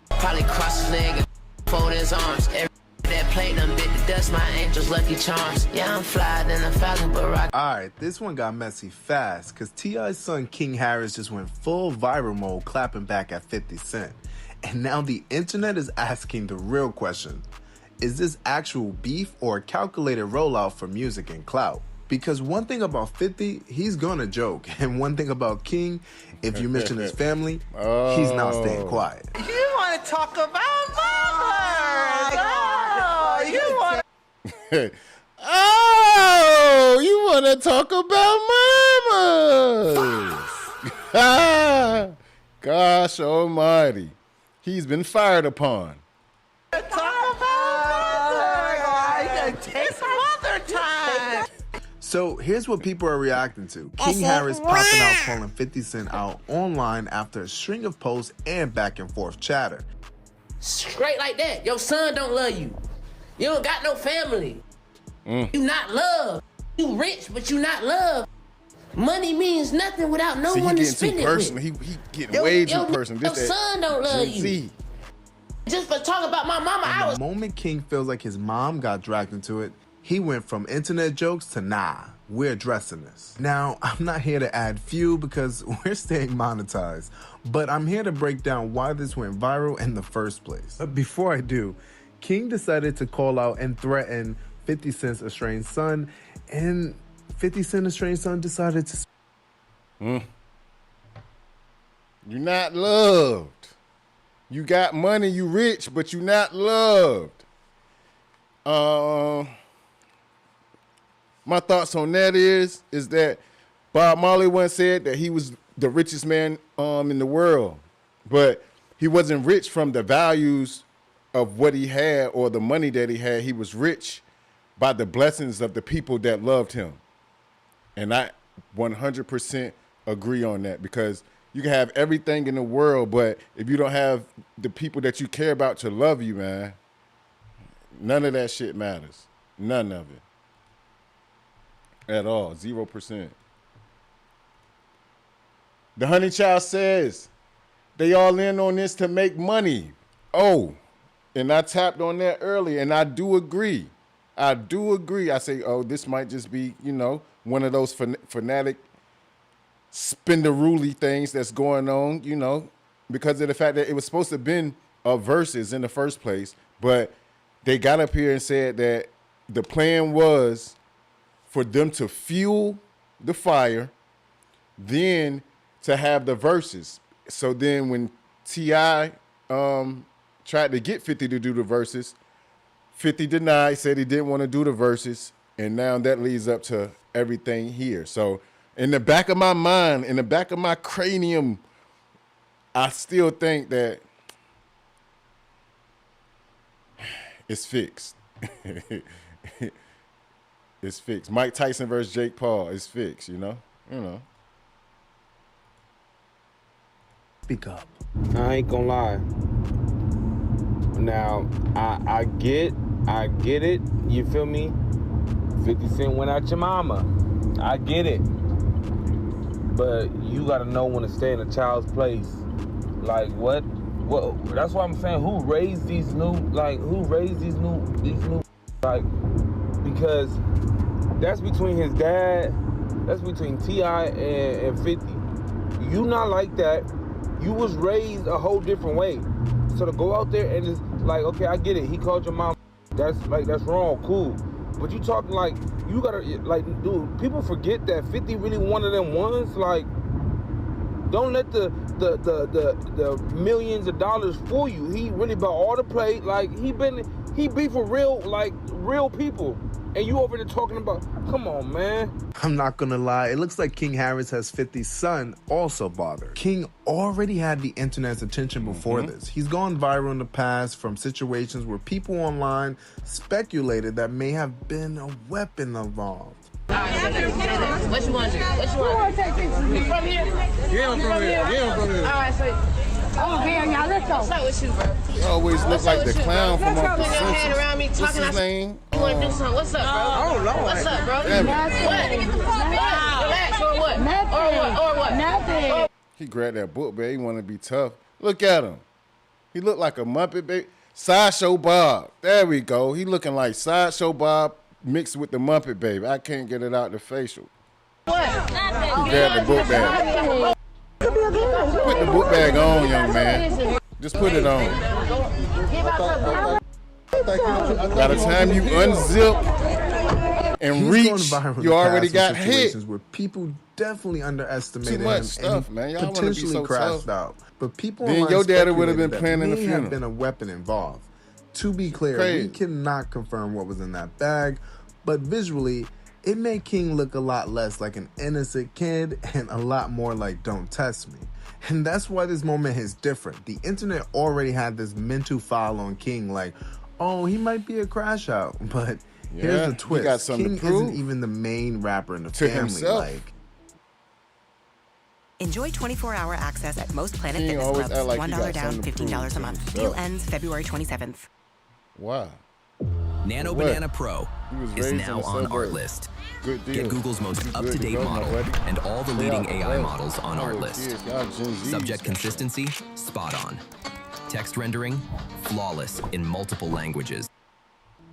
Probably cross his leg and fold his arms. Every that plate done bit the dust, my angels lucky charms. Yeah, I'm fly than a falcon, but rock. Alright, this one got messy fast, cause T.I.'s son King Harris just went full viral mode clapping back at 50 Cent. And now the internet is asking the real question. Is this actual beef or a calculated rollout for music and clout? Because one thing about 50, he's gonna joke. And one thing about King, if you mention his family, he's not staying quiet. You want to talk about mama? Oh, you want oh, you want to talk about mamas? Gosh almighty. He's been fired upon. to talk about mother? You gonna take mother time? So here's what people are reacting to. King Harris popping out calling 50 Cent out online after a string of posts and back and forth chatter. Straight like that. Your son don't love you. You don't got no family. You not loved. You rich, but you not loved. Money means nothing without no one to spend it with. He getting way too personal. Your son don't love you. Just for talking about my mama, I was... The moment King feels like his mom got dragged into it, he went from internet jokes to nah, we're addressing this. Now, I'm not here to add fuel because we're staying monetized, but I'm here to break down why this went viral in the first place. But before I do, King decided to call out and threaten 50 Cent's estranged son, and 50 Cent's estranged son decided to... You're not loved. You got money, you rich, but you're not loved. My thoughts on that is that Bob Marley once said that he was the richest man in the world, but he wasn't rich from the values of what he had or the money that he had. He was rich by the blessings of the people that loved him. And I 100% agree on that, because you can have everything in the world, but if you don't have the people that you care about to love you, man, none of that shit matters. None of it. At all. 0%. The Honey Child says, they all in on this to make money. Oh, and I tapped on that earlier, and I do agree. I say, oh, this might just be, one of those fanatic spinderooly things that's going on, because of the fact that it was supposed to have been a verses in the first place, but they got up here and said that the plan was for them to fuel the fire, then to have the verses. So then when T.I. tried to get 50 to do the verses, 50 denied, said he didn't want to do the verses, and now that leads up to everything here. So in the back of my mind, in the back of my cranium, I still think that it's fixed. It's fixed. Mike Tyson versus Jake Paul is fixed, you know? Speak up. I ain't gonna lie. Now, I get it, you feel me? 50 Cent went out your mama. I get it. But you gotta know when to stay in a child's place. Like what? That's why I'm saying, who raised these new, because that's between his dad, that's between T.I. and 50. You not like that. You was raised a whole different way. So to go out there and just okay, I get it. He called your mom. That's wrong, cool. But you talking you gotta dude, people forget that 50 really one of them ones. Don't let the millions of dollars fool you. He really bought all the play. He be for real people. And you over there talking about, come on, man. I'm not gonna lie, it looks like King Harris has 50's son also bothered. King already had the internet's attention before this. He's gone viral in the past from situations where people online speculated that may have been a weapon involved. What you want to do? You from here? Yeah, I'm from here. All right, so. Okay, y'all, let's go. What's up with you, bro? You always look like the clown from off the Putting your hand around me, Simpsons. What's talking his name? You want to do something? What's up, bro? Oh, Lord. What's up, bro? Damn it. What? Relax, or what? Nothing. Or what? Nothing. He grabbed that book, baby. He want to be tough. Look at him. He look like a Muppet, baby. Sideshow Bob. There we go. He looking like Sideshow Bob mixed with the Muppet, baby. I can't get it out the facial. What? He grabbed the book bag. Put the book bag on, young man. Just put it on. By the time you unzip and reach, you already got hit. Where people definitely underestimated Too much him stuff, and man. Y'all wanna be potentially so crashed tough. out. But people Then online your daddy would have been speculated planning that the may have funeral. been a weapon involved. To be clear, Crazy. we cannot confirm what was in that bag, but visually, it made King look a lot less like an innocent kid and a lot more like don't test me. And that's why this moment is different. The internet already had this mental file on King oh, he might be a crash out. But here's the twist. he got something King to prove isn't even the main rapper in the to family. himself. Enjoy 24-hour access at most Planet King Fitness always clubs. act like he $1 got down, something to prove $15 to a month. himself. Deal ends February 27th. Wow. Nano What? Banana Pro He was is raised now in the on suburbs. Artlist. Good deal. Get Google's most Good to up-to-date go, my model buddy. and all the Stay leading out the AI way. models on Oh, Artlist. kids, y'all Gen Zs. Subject consistency, spot on. Text rendering, flawless in multiple languages.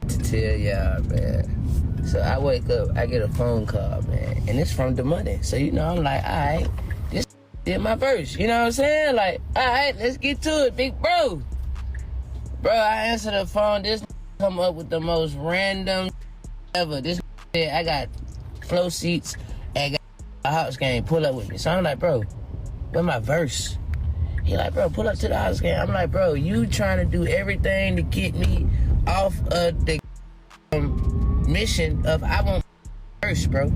To tell y'all, man. So I wake up, I get a phone call, man, and it's from Domani. So I'm like, all right, this did my verse. You know what I'm saying? All right, let's get to it, big bro. Bro, I answer the phone. This come up with the most random ever. This said, I got flow seats and got a house game. Pull up with me. So I'm like, bro, where my verse? He like, bro, pull up to the house game. I'm like, bro, you trying to do everything to get me off of the mission of I want first, bro.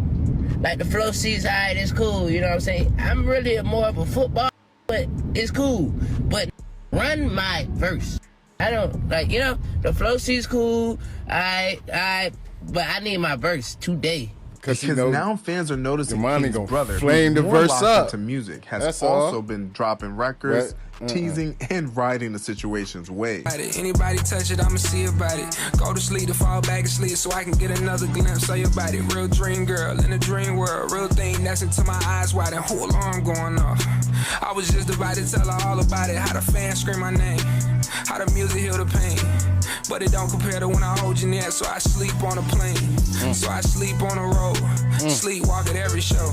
Like the flow sees, alright, it's cool. You know what I'm saying? I'm really more of a football, but it's cool. But run my verse. I don't like, you know, the flow sees cool. But I need my verse today. Because now fans are noticing King's brother, flame the who's more verse locked up. into music, has That's also all. been dropping records, teasing, and riding the situation's wave. Anybody touch it, I'ma see about it. Go to sleep to fall back asleep so I can get another glimpse of your body. Real dream girl in a dream world. Real thing that's into my eyes wide and whole alarm going off. I was just about to tell her all about it. How the fans scream my name. How the music heal the pain. But it don't compare to when I hold you near. So I sleep on a plane. So I sleep on a road. Sleepwalk at every show.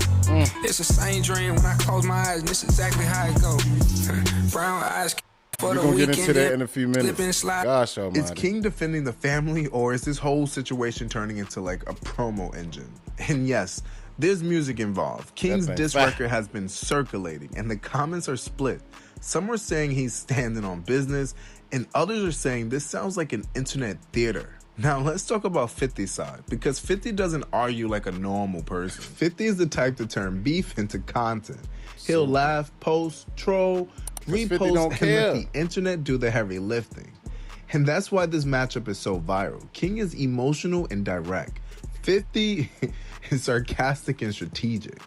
It's the same dream when I close my eyes, and this is exactly how it goes. Brown eyes for We're the gonna weekend. get into that in a few minutes. Gosh almighty. Is King defending the family, or is this whole situation turning into like a promo engine? And yes, there's music involved. King's diss record has been circulating, and the comments are split. Some are saying he's standing on business, and others are saying this sounds like an internet theater. Now let's talk about 50's side, because 50 doesn't argue like a normal person. 50 is the type to turn beef into content. He'll laugh, post, troll, repost, and let the internet do the heavy lifting. And that's why this matchup is so viral. King is emotional and direct. 50 is sarcastic and strategic.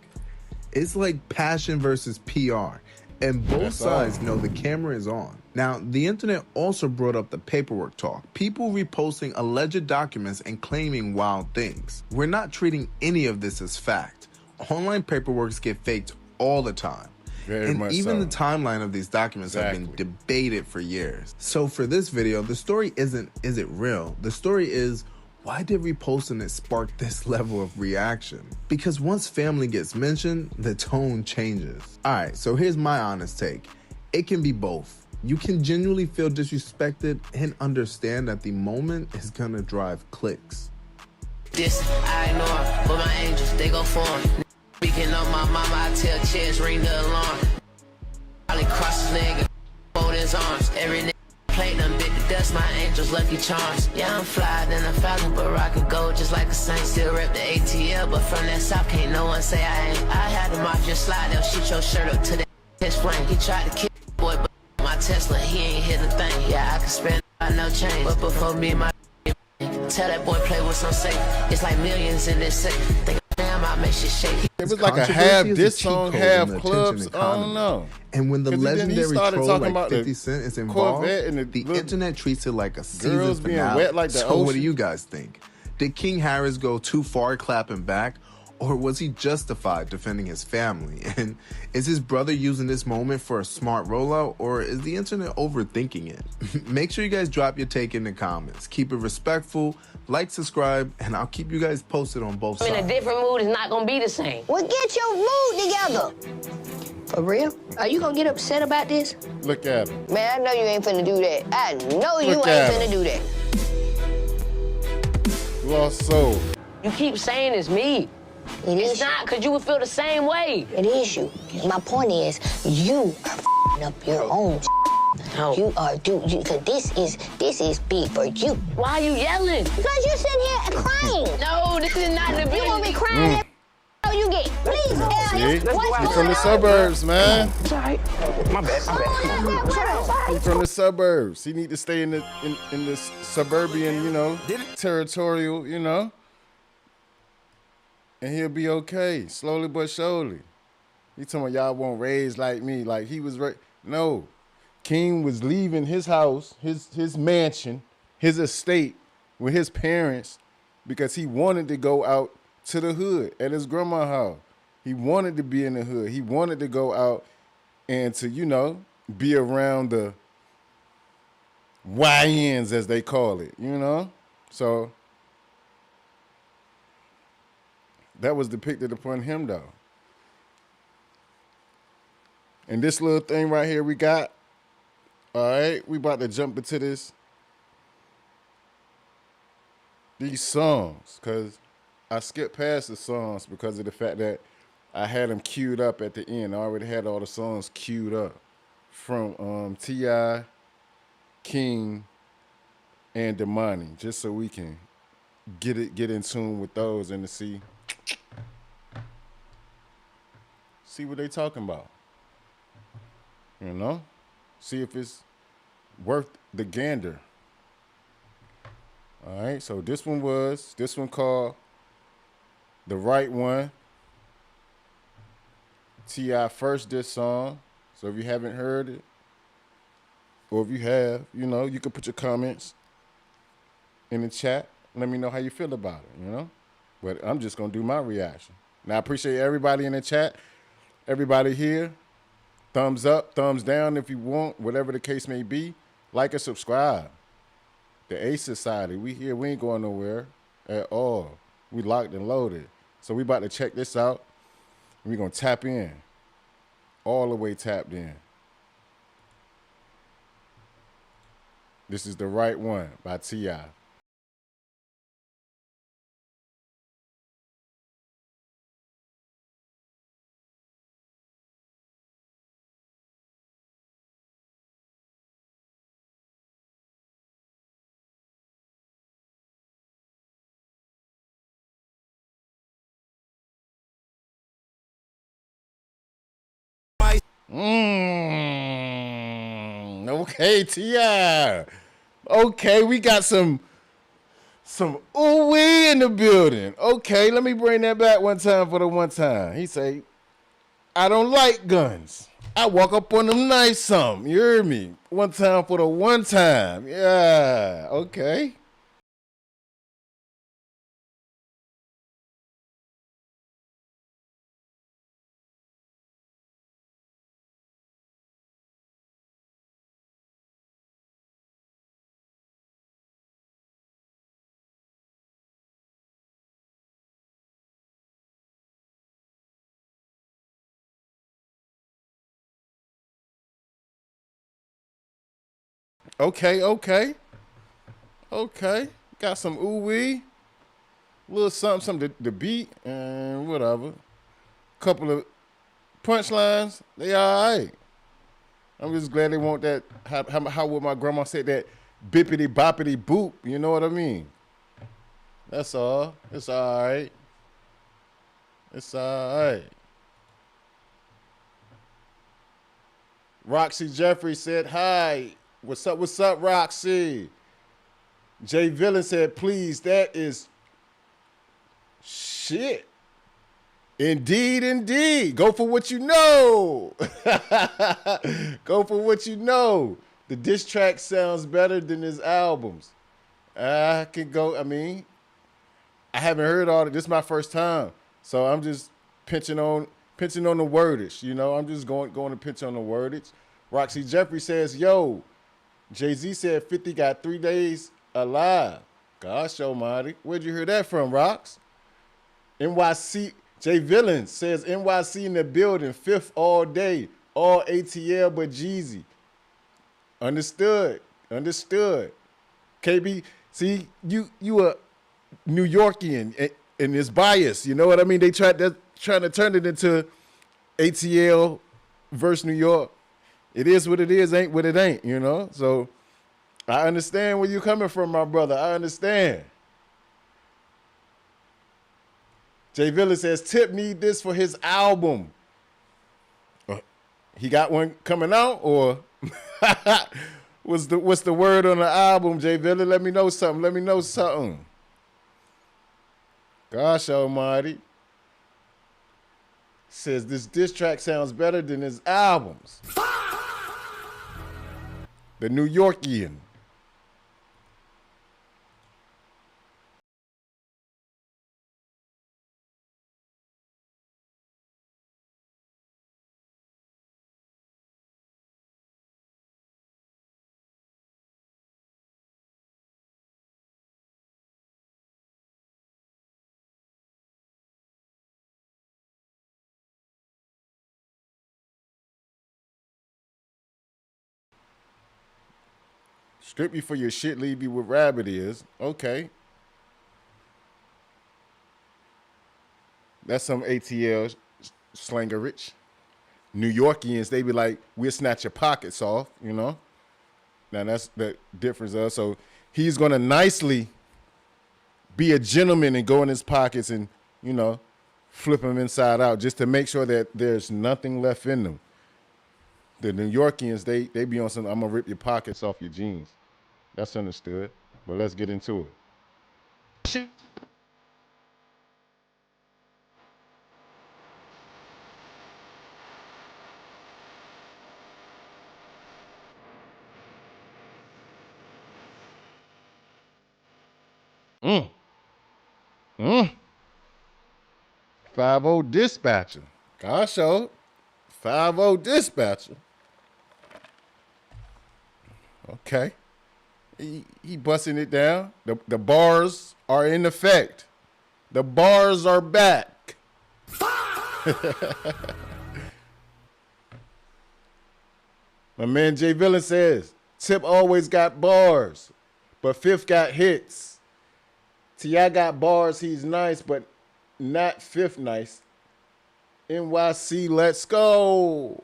It's like passion versus PR, and both sides know the camera is on. Now, the internet also brought up the paperwork talk. People reposting alleged documents and claiming wild things. We're not treating any of this as fact. Online paperworks get faked all the time. And even the timeline of these documents have been debated for years. So for this video, the story isn't, is it real? The story is, why did reposting it spark this level of reaction? Because once family gets mentioned, the tone changes. All right, so here's my honest take. It can be both. You can genuinely feel disrespected and understand that the moment is gonna drive clicks. This, I know him, but my angels, they go for him. Speaking of my mama, I tell chairs, ring the alarm. Probably cross his leg and fold his arms. Every nigga play them, bit the dust, my angels, lucky charms. Yeah, I'm fly than a falcon, but rockin' gold just like a saint. Still rep the ATL, but from that south, can't no one say I ain't. I had him off just slide, they'll shoot your shirt up to that test flame. He tried to kill boy, but my Tesla, he ain't hit a thing. Yeah, I can spend no change, but before me, my tell that boy play with some safe. It's like millions in this safe. Think damn, I make shit shake. It was like a half diss song, half clubs. I don't know. And when the legendary troll like 50 Cent is involved, and the internet treats it like a season girls being finale. wet like the so ocean. what do you guys think? Did King Harris go too far clapping back? Or was he justified defending his family? And is his brother using this moment for a smart rollout, or is the internet overthinking it? Make sure you guys drop your take in the comments. Keep it respectful, like, subscribe, and I'll keep you guys posted on both sides. In a different mood, it's not gonna be the same. Well, get your mood together. For real? Are you gonna get upset about this? Look at him. Man, I know you ain't finna do that. I know you Look ain't at finna do that. Lost soul. You keep saying it's me. It's not, because you would feel the same way. It is you. My point is, you are up your own. No. You are, because this is big for you. Why are you yelling? Because you're sitting here crying. No, this is not the big. You want me crying? How you get? Please, See? He's from the suburbs, man. It's all right. My bad. He's from the suburbs. He need to stay in the suburban, you know, territorial, you know. And he'll be okay, slowly but surely. He talking about y'all won't raise like me, like he was No, King was leaving his house, his mansion, his estate with his parents because he wanted to go out to the hood at his grandma's house. He wanted to be in the hood. He wanted to go out and to, you know, be around the YNs, as they call it, you know? So that was depicted upon him, though. And this little thing right here we got, all right, we about to jump into these songs, because I skipped past the songs because of the fact that I had them queued up at the end. I already had all the songs queued up. from T.I., King, and Domani, just so we can get in tune with those and to see what they talking about. You know? See if it's worth the gander. All right, so this one called The Right One. T.I. first diss song. So if you haven't heard it, or if you have, you know, you can put your comments in the chat. Let me know how you feel about it, you know? But I'm just going to do my reaction. Now, I appreciate everybody in the chat, everybody here. Thumbs up, thumbs down if you want, whatever the case may be. Like and subscribe. The A Society, we here. We ain't going nowhere at all. We locked and loaded. So we about to check this out. We're going to tap in. All the way tapped in. This is The Right One by T.I. Okay, T.I. Okay, we got some ooh-wee in the building. Okay, let me bring that back one time for the one time. He say, I don't like guns. I walk up on them nice some. You heard me? One time for the one time. Yeah, okay. Okay. Got some ooh-wee. Little something to beat and whatever. Couple of punchlines. They all right. I'm just glad they want that. How would my grandma say that? Bippity boppity boop. You know what I mean? That's all. It's all right. It's all right. Roxy Jeffrey said, hi. What's up, Roxy? Jay Villain said, please, that is shit. Indeed. Go for what you know. Go for what you know. The diss track sounds better than his albums. I can go, I mean, I haven't heard all of it. This is my first time. So I'm just pinching on the wordage, you know. I'm just going to pinch on the wordage. Roxy Jeffrey says, yo, Jay-Z said 50 got 3 days alive. Gosh almighty. Where'd you hear that from, Rox? NYC, Jay Villain says NYC in the building, fifth all day, all ATL but Jeezy. Understood. KB, see, you a New Yorkian and it's biased. You know what I mean? They're trying to turn it into ATL versus New York. It is what it is, ain't what it ain't, you know? So I understand where you're coming from, my brother. I understand. Jay Villain says, Tip need this for his album. He got one coming out, or what's the word on the album, Jay Villain? Let me know something. Gosh almighty. Says this diss track sounds better than his albums. The New Yorkian. Strip you for your shit, leave you with rabbit ears. Okay. That's some ATL slangerich. New Yorkians, they be like, we'll snatch your pockets off, you know? Now that's the difference of, so he's gonna nicely be a gentleman and go in his pockets and, you know, flip them inside out just to make sure that there's nothing left in them. The New Yorkians, they be on some, I'm gonna rip your pockets off your jeans. That's understood, but let's get into it. Mm. 5-0 dispatcher. Gosh, oh. 5-0 dispatcher. Okay. He busting it down. The bars are in effect. The bars are back. My man Jay Villain says, Tip always got bars, but Fifth got hits. T.I. got bars, he's nice, but not Fifth nice. NYC, let's go.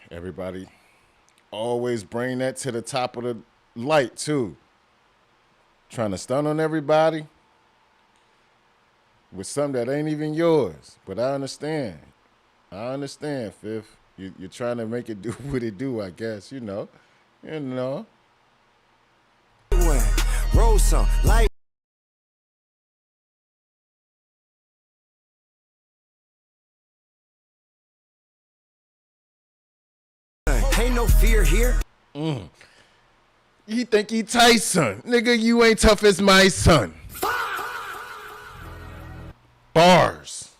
Everybody always bring that to the top of the light, too. Trying to stun on everybody with something that ain't even yours. But I understand. I understand, Fifth. You're trying to make it do what it do, I guess. You know. You know. Roll some light. Ain't no fear here. You think he Tyson. Nigga, you ain't tough as my son. Bars.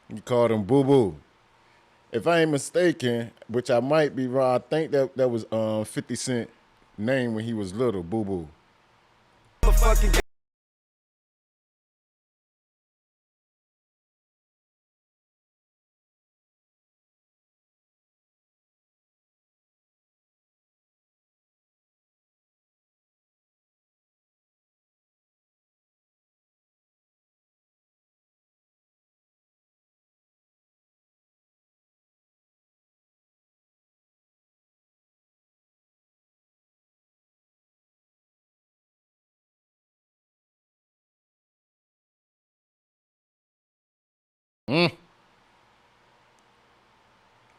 You called him Boo Boo. If I ain't mistaken, which I might be wrong, I think that was 50 Cent name when he was little, Boo Boo.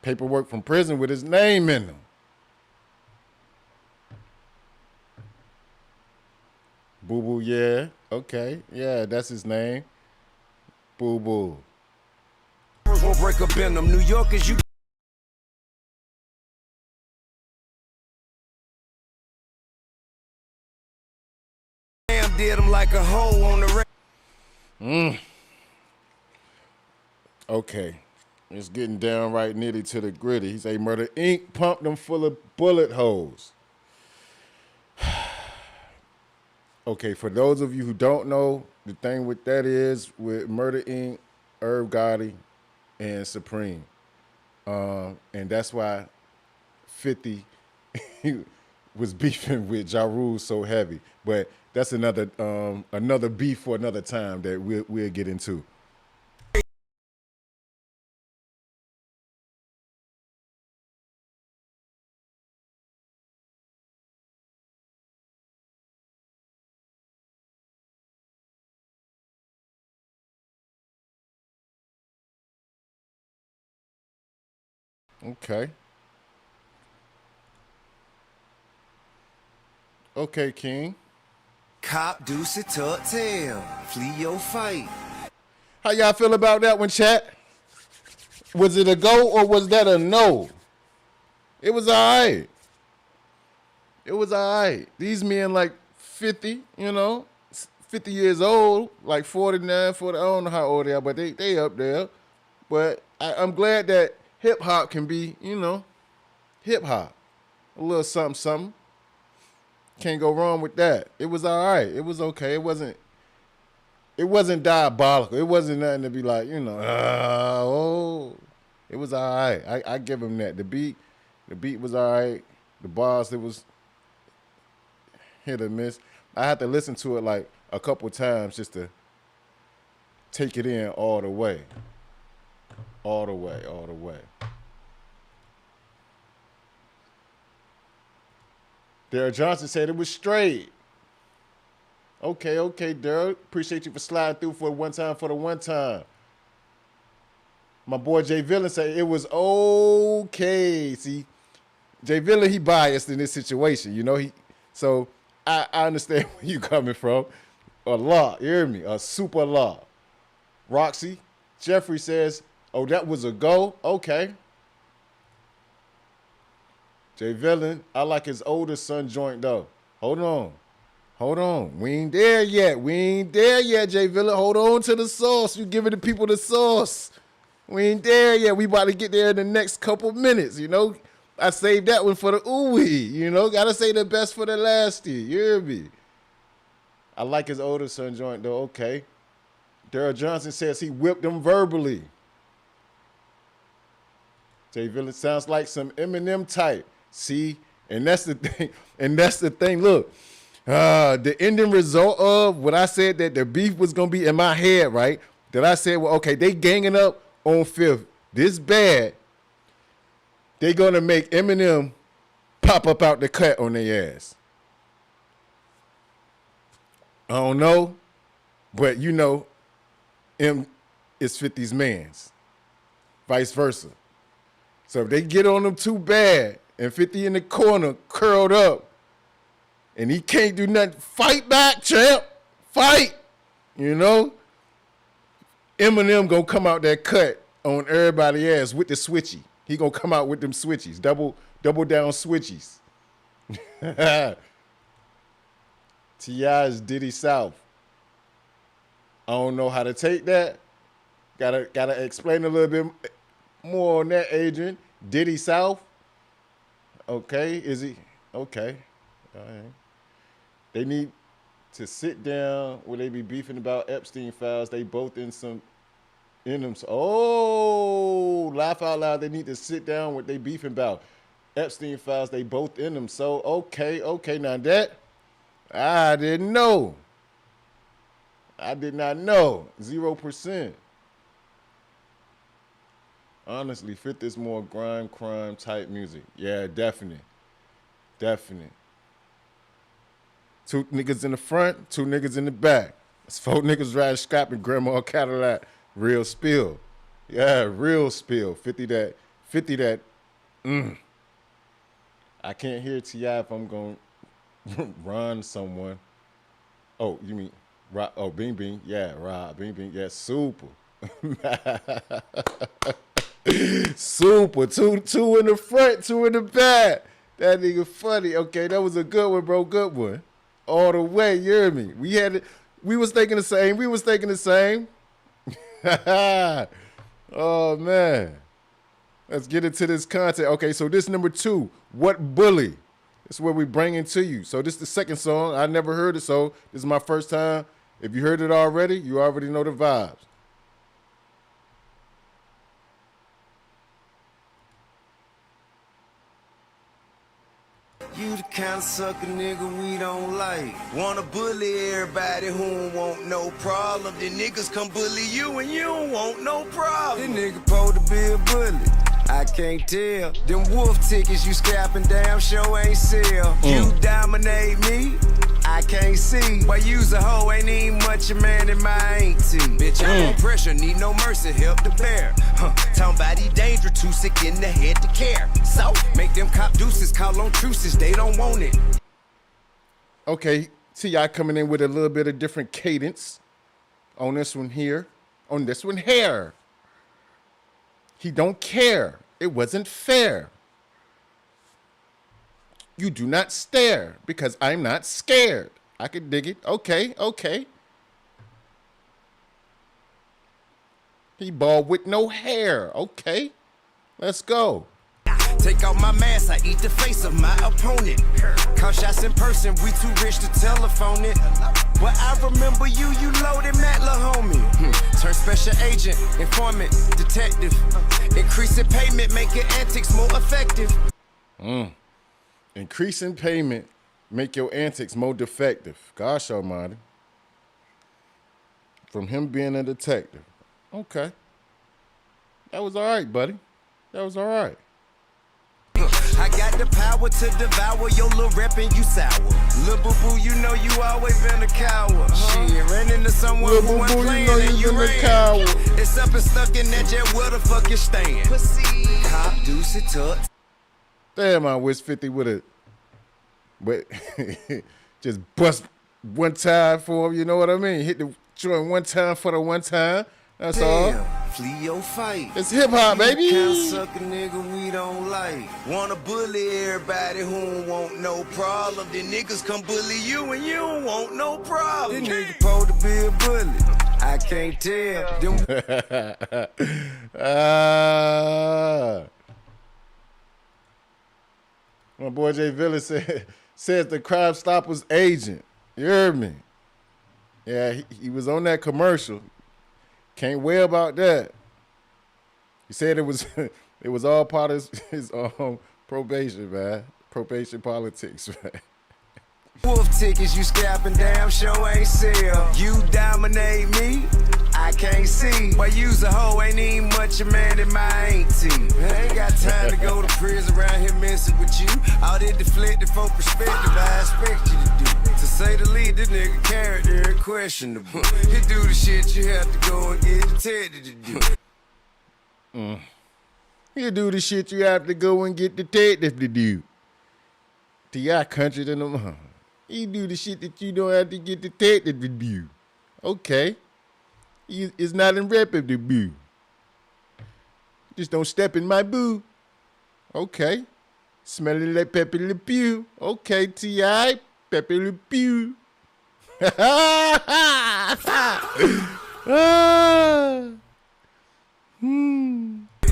Paperwork from prison with his name in them. Boo Boo, yeah. Okay. Yeah, that's his name. Boo Boo. Won't break up in them. New Yorkers, you damn did them like a hole on the Okay. It's getting downright nitty to the gritty. He say Murder Inc. pumped them full of bullet holes. Okay, for those of you who don't know, the thing with that is with Murder Inc., Irv Gotti, and Supreme. And that's why 50 was beefing with Ja Rule so heavy. But that's another beef for another time that we'll get into. Okay. Okay, King. cop, deuce it, tuck tail, flee your fight. How y'all feel about that one, chat? Was it a go or was that a no? It was all right. It was all right. These men like 50, 50 years old, like 49, 40. I don't know how old they are, but they up there. But I'm glad that hip hop can be, hip hop. A little something, something. Can't go wrong with that. It was all right. It was okay. It wasn't diabolical. It wasn't nothing to be like, oh. It was all right. I give him that. The beat was all right. The bars, it was hit or miss. I had to listen to it like a couple times just to take it in all the way. All the way, all the way. Daryl Johnson said it was straight. Okay, Daryl. Appreciate you for sliding through for the one time. My boy Jay Villain said it was okay. See, Jay Villain, he biased in this situation, so I understand where you coming from. A law, you hear me? A super law. Roxy, Jeffrey says, oh, that was a go? Okay. Jay Villain, I like his older son joint though. Hold on. We ain't there yet, Jay Villain. Hold on to the sauce. You giving the people the sauce. We ain't there yet. We about to get there in the next couple minutes, I saved that one for the ooey, Gotta say the best for the last year. You hear me? I like his older son joint though. Okay. Daryl Johnson says he whipped him verbally. Jay Villain sounds like some Eminem type. See? And that's the thing. Look, the ending result of what I said that the beef was going to be in my head, right? That I said, well, okay, they ganging up on Fifth this bad. They going to make Eminem pop up out the cut on their ass. I don't know, but M is 50's man's. Vice versa. So if they get on them too bad and 50 in the corner curled up and he can't do nothing, fight back, champ. Fight. Eminem gonna come out that cut on everybody's ass with the switchy. He gonna come out with them switchies, double down switchies. T.I.'s Diddy South. I don't know how to take that. Gotta explain a little bit more on that, Adrian. Diddy South. Okay, is he? Okay. All right. They need to sit down. Will they be beefing about Epstein files? They both in them. Oh, laugh out loud. They need to sit down. What they beefing about? Epstein files. They both in them. So okay. Now that I didn't know. I did not know. 0%. Honestly, 50 is more grime, crime type music. Yeah, definite. Two niggas in the front, two niggas in the back. It's 4 niggas riding scrapping grandma Cadillac. Real spill. Yeah, real spill. 50 that. I can't hear T.I. if I'm going to run someone. Oh, you mean, oh, Bing Bing. Yeah, Rob. Bing Bing. Yeah, super. Super. Two in the front, 2 in the back. That nigga funny. Okay, that was a good one, bro. Good one. All the way, you hear me? We was thinking the same. Oh, man. Let's get into this content. Okay, so this number 2, What Bully? This is what we bringing to you. So this is the second song. I never heard it, so this is my first time. If you heard it already, you already know the vibes. You the kind of sucker nigga we don't like. Wanna bully everybody who don't want no problem. Then niggas come bully you and you don't want no problem. This nigga supposed to be a bully. I can't tell. Them wolf tickets you scrapping damn show ain't sell. You dominate me, I can't see. Why use a hoe ain't even much a man in my auntie. Bitch, I'm on pressure, need no mercy, help the bear. Talking about he danger, too sick in the head to care. So, make them cop deuces, call on truces, they don't want it. Okay, T.I. coming in with a little bit of different cadence on this one here. On this one here. He don't care. It wasn't fair. You do not stare because I'm not scared. I can dig it. Okay, okay. He bald with no hair. Okay, let's go. Take out my mask, I eat the face of my opponent. Call shots in person, we too rich to telephone it. Well, I remember you loaded Matt, la homie. Turn special agent, informant, detective. Increasing payment, make your antics more effective. Increasing payment, make your antics more defective. Gosh almighty. From him being a detective. Okay. That was all right, buddy. That was all right. I got the power to devour your little rep and you sour. Lil' boo-boo, you know you always been a coward. Shit, ran into someone who wasn't playing and you ran. It's up and stuck in that jet, where the fuck you stand? Pussy. Cop, deuce it, tuck. Damn, I wish 50 would have, but just bust one time for him, you know what I mean? Hit the joint one time for the one time. That's all. Flee your fight. It's hip hop, baby. You can't suck a nigga we don't like. Wanna bully everybody who don't want no problem. Then niggas come bully you and you don't want no problem. This nigga supposed to be a bully. I can't tell. My boy Jay Villa says the Crime Stoppers agent. You heard me? Yeah, he was on that commercial. Can't worry about that. He said it was all part of his probation, man. Probation politics, man. Wolf tickets, you scrapping, damn show ain't sell. You dominate me, I can't see. Why use a hoe ain't even much a man in my auntie. I ain't got time to go to prison around here messing with you. All that deflected for perspective, I expect you to do. To say the least, this nigga character questionable. He do the shit you have to go and get detected to do. You do the shit you have to go and get detective to do. T.I. country than them. You do the shit that you don't have to get detective to do. Okay. It's not in reputable. Just don't step in my boo. Okay. Smelling like Pepe Le Pew. Okay, T.I. Pepe Le Pew.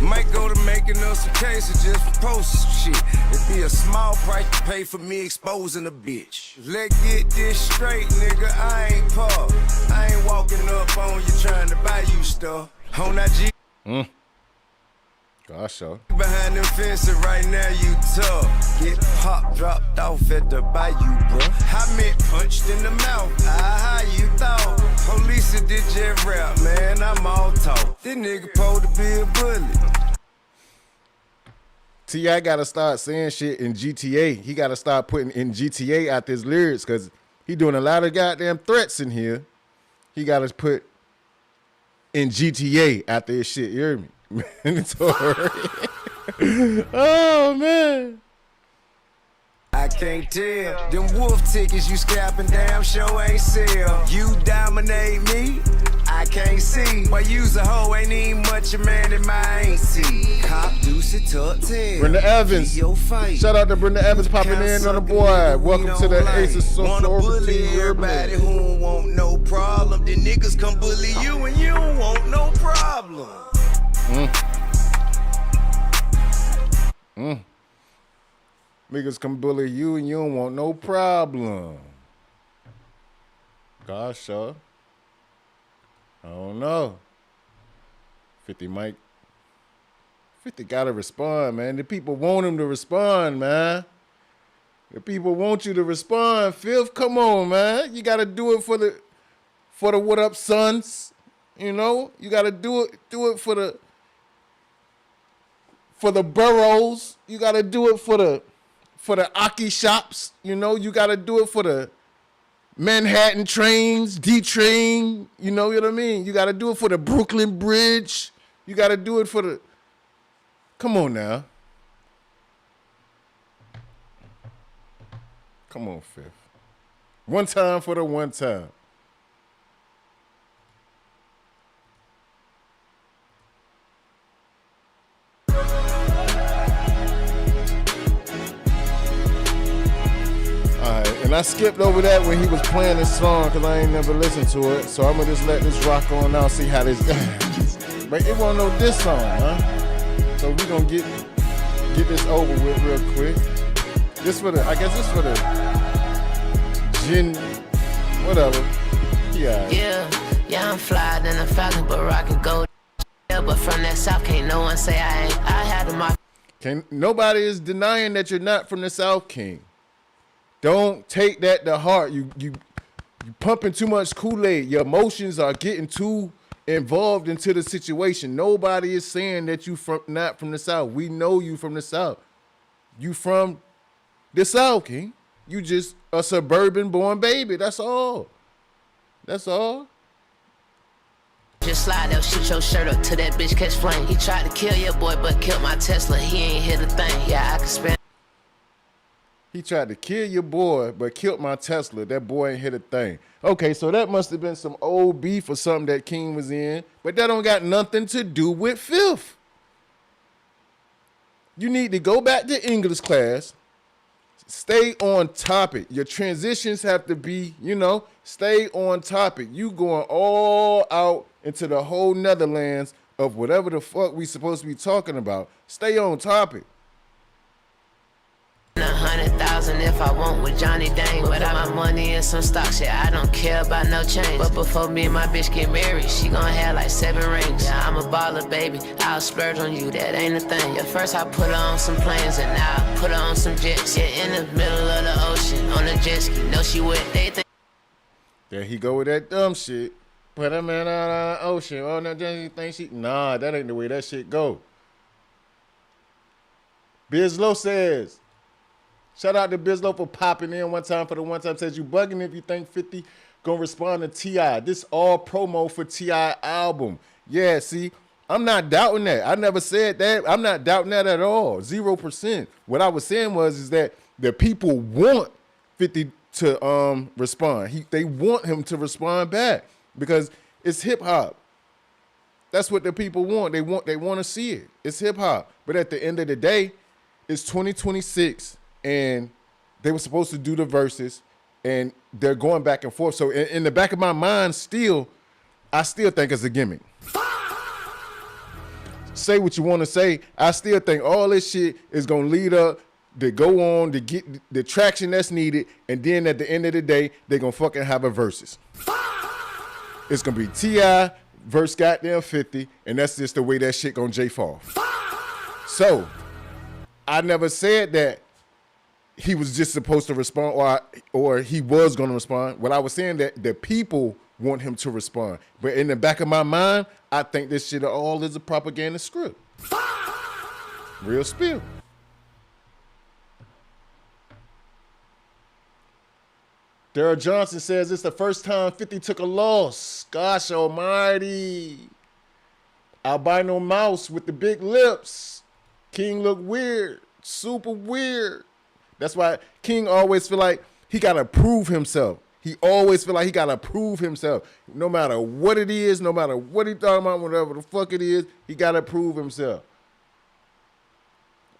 Might go to making us some cases just for posting shit. It'd be a small price to pay for me exposing a bitch. Let's get this straight, nigga. I ain't Paul. I ain't walking up on you trying to buy you stuff. On that G. Gosh, so. Behind them fences right now, you tough. Get popped, dropped off at the bayou, bro. I meant punched in the mouth. How you thought? Police did your rap, man. I'm all talk. This nigga supposed to be a bully. T.I. gotta start saying shit in GTA. He gotta start putting in GTA out his lyrics because he doing a lot of goddamn threats in here. He gotta put in GTA after his shit. You hear me? Oh man. I can't tell. Them wolf tickets you scrapping, damn show ain't sell. You dominate me, I can't see. Why use a hoe ain't even much a man in my auntie. Cop deuce it tuck tail. Brenda Evans. Shout out to Brenda Evans popping in on the boy. Welcome to the Ace of Social Bully everybody who don't want no problem. The niggas come bully you and you don't want no problem. Niggas come bully you and you don't want no problem. Gosh, sure. I don't know. 50 Mike. 50 gotta respond, man. The people want him to respond, man. The people want you to respond. Fifth, come on, man. You gotta do it for the what up sons. You know, you gotta do it for the boroughs. You gotta do it for the Aki shops. You know, you gotta do it for the Manhattan trains, D-train, you know what I mean? You gotta do it for the Brooklyn Bridge. You gotta do it for the, come on now. Come on, Fifth. One time for the one time. And I skipped over that when he was playing this song because I ain't never listened to it. So I'm going to just let this rock on now, see how this goes. But it won't know this song, huh? So we going to get this over with real quick. I guess this for the whatever. Yeah, I'm fly than a falcon, but rockin' gold. Yeah, but from that south, can't no one say I ain't. I had to mark. Nobody is denying that you're not from the South, King. Don't take that to heart. You pumping too much Kool-Aid. Your emotions are getting too involved into the situation. Nobody is saying that you not from the South. We know you from the South. You from the South, King. You just a suburban born baby. That's all. That's all. Just slide up, shoot your shirt up till that bitch catch flame. He tried to kill your boy, but killed my Tesla. He ain't hit a thing. Yeah, I can spend. He tried to kill your boy, but killed my Tesla. That boy ain't hit a thing. Okay, so that must have been some old beef or something that King was in, but that don't got nothing to do with filth. You need to go back to English class. Stay on topic. Your transitions have to be, stay on topic. You going all out into the whole Netherlands of whatever the fuck we supposed to be talking about. Stay on topic. 100,000 if I want with Johnny Dang. But I my money in some stock shit. I don't care about no change. But before me and my bitch get married, she gon' have like 7 rings. Yeah, I'm a baller, baby. I'll splurge on you. That ain't a thing. Yeah, first I put her on some planes and now I put her on some jets. Yeah, in the middle of the ocean on a jet ski. Know she wet. They think. There he go with that dumb shit. Put a man out on the ocean. Oh, no, just think she. Nah, that ain't the way that shit go. Bizlo says. Shout out to Bizlo for popping in one time for the one time. Says you bugging if you think 50 gonna respond to T.I. This all promo for T.I. album. Yeah, see, I'm not doubting that. I never said that. I'm not doubting that at all. 0%. What I was saying is that the people want 50 to respond. They want him to respond back because it's hip hop. That's what the people want. They want to see it. It's hip hop. But at the end of the day, it's 2026. And they were supposed to do the verses, and they're going back and forth. So in the back of my mind, I still think it's a gimmick. Say what you want to say. I still think all this shit is going to lead up to go on to get the traction that's needed, and then at the end of the day, they're going to fucking have a verses. It's going to be T.I. versus goddamn 50, and that's just the way that shit going to J-fall. So I never said that he was just supposed to respond or he was going to respond. What I was saying that the people want him to respond. But in the back of my mind, I think this shit all is a propaganda script. Real spill. Daryl Johnson says it's the first time 50 took a loss. Gosh almighty. Albino mouse with the big lips. King look weird. Super weird. That's why King always feel like he got to prove himself. He always feel like he got to prove himself. No matter what it is, no matter what he talking about, whatever the fuck it is, he got to prove himself.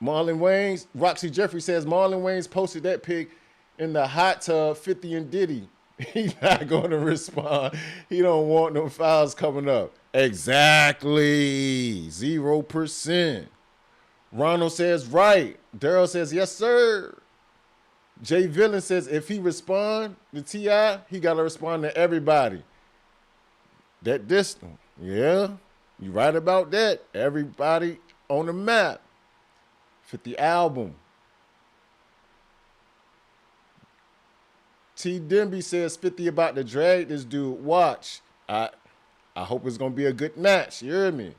Marlon Wayans, Roxy Jeffrey says Marlon Wayans posted that pic in the hot tub, 50 and Diddy. He's not going to respond. He don't want no files coming up. Exactly. 0%. Ronald says right. Daryl says yes, sir. Jay Villain says if he respond to T.I., he got to respond to everybody. That distant. Yeah, you right about that. Everybody on the map. 50 album. T. Denby says 50 about to drag this dude. Watch. I hope it's going to be a good match. You hear me?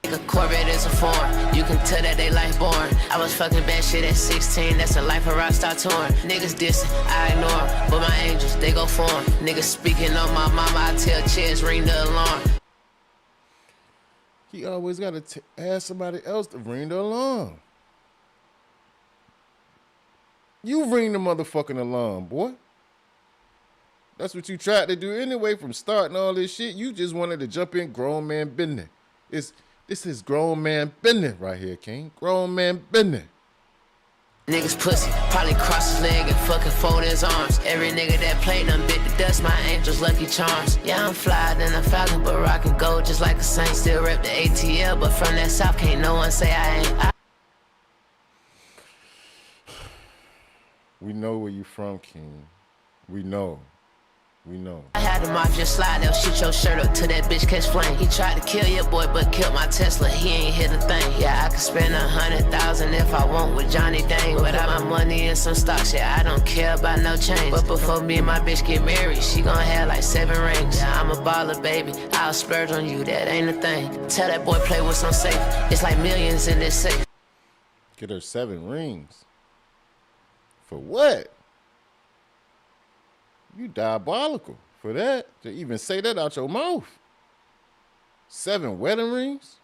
The Corvette is a form. You can tell that they life born. I was fucking bad shit at 16. That's a life a rock star torn. Niggas dissing, I ignore 'em. But my angels, they go for 'em. Niggas speaking on my mama, I tell Chess, ring the alarm. He always got to ask somebody else to ring the alarm. You ring the motherfucking alarm, boy. That's what you tried to do anyway from starting all this shit. You just wanted to jump in grown man business. This This is grown man business right here, King. Grown man business. Niggas pussy, probably cross his leg and fucking fold his arms. Every nigga that played done bit the dust, my angels lucky charms. Yeah, I'm fly than a falcon, but rockin' gold just like a saint. Still rep the ATL, but from that south can't no one say I ain't. We know where you from, King. We know. We know. I had him off your slide, they'll shoot your shirt up till that bitch catch flame. He tried to kill your boy, but killed my Tesla, he ain't hit a thing. Yeah, I could spend 100,000 if I want with Johnny Dang. Without my money and some stocks, yeah, I don't care about no change. But before me and my bitch get married, she gon' have like 7 rings. Yeah, I'm a baller, baby, I'll splurge on you, that ain't a thing. Tell that boy play with some safe, it's like millions in this safe. Get her 7 rings. For what? You diabolical for that, to even say that out your mouth. 7 wedding rings?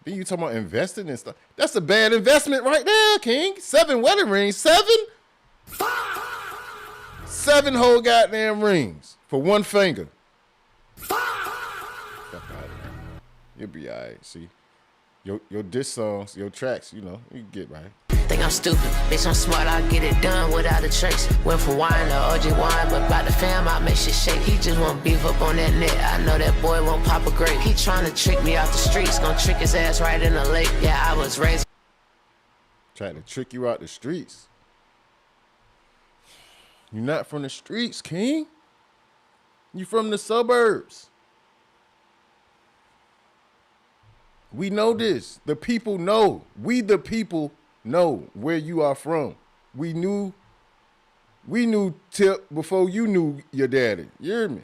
Then you talking about investing and stuff. That's a bad investment right there, King. 7 wedding rings. 7? 7 whole goddamn rings for 1 finger. Fuck out of here. You'll be all right, see. Your diss songs, your tracks, you know, you get right. Think I'm stupid, bitch, I'm smart, I'll get it done without a trace. Went from wine to OG wine, but by the fam, I make shit shake. He just won't beef up on that net, I know that boy won't pop a grape. He tryna trick me off the streets, gon' trick his ass right in the lake. Yeah, I was raised. Trying to trick you out the streets. You're not from the streets, King. You from the suburbs. We know this. The people know. We the people know where you are from. We knew Tip before you knew your daddy. You hear me?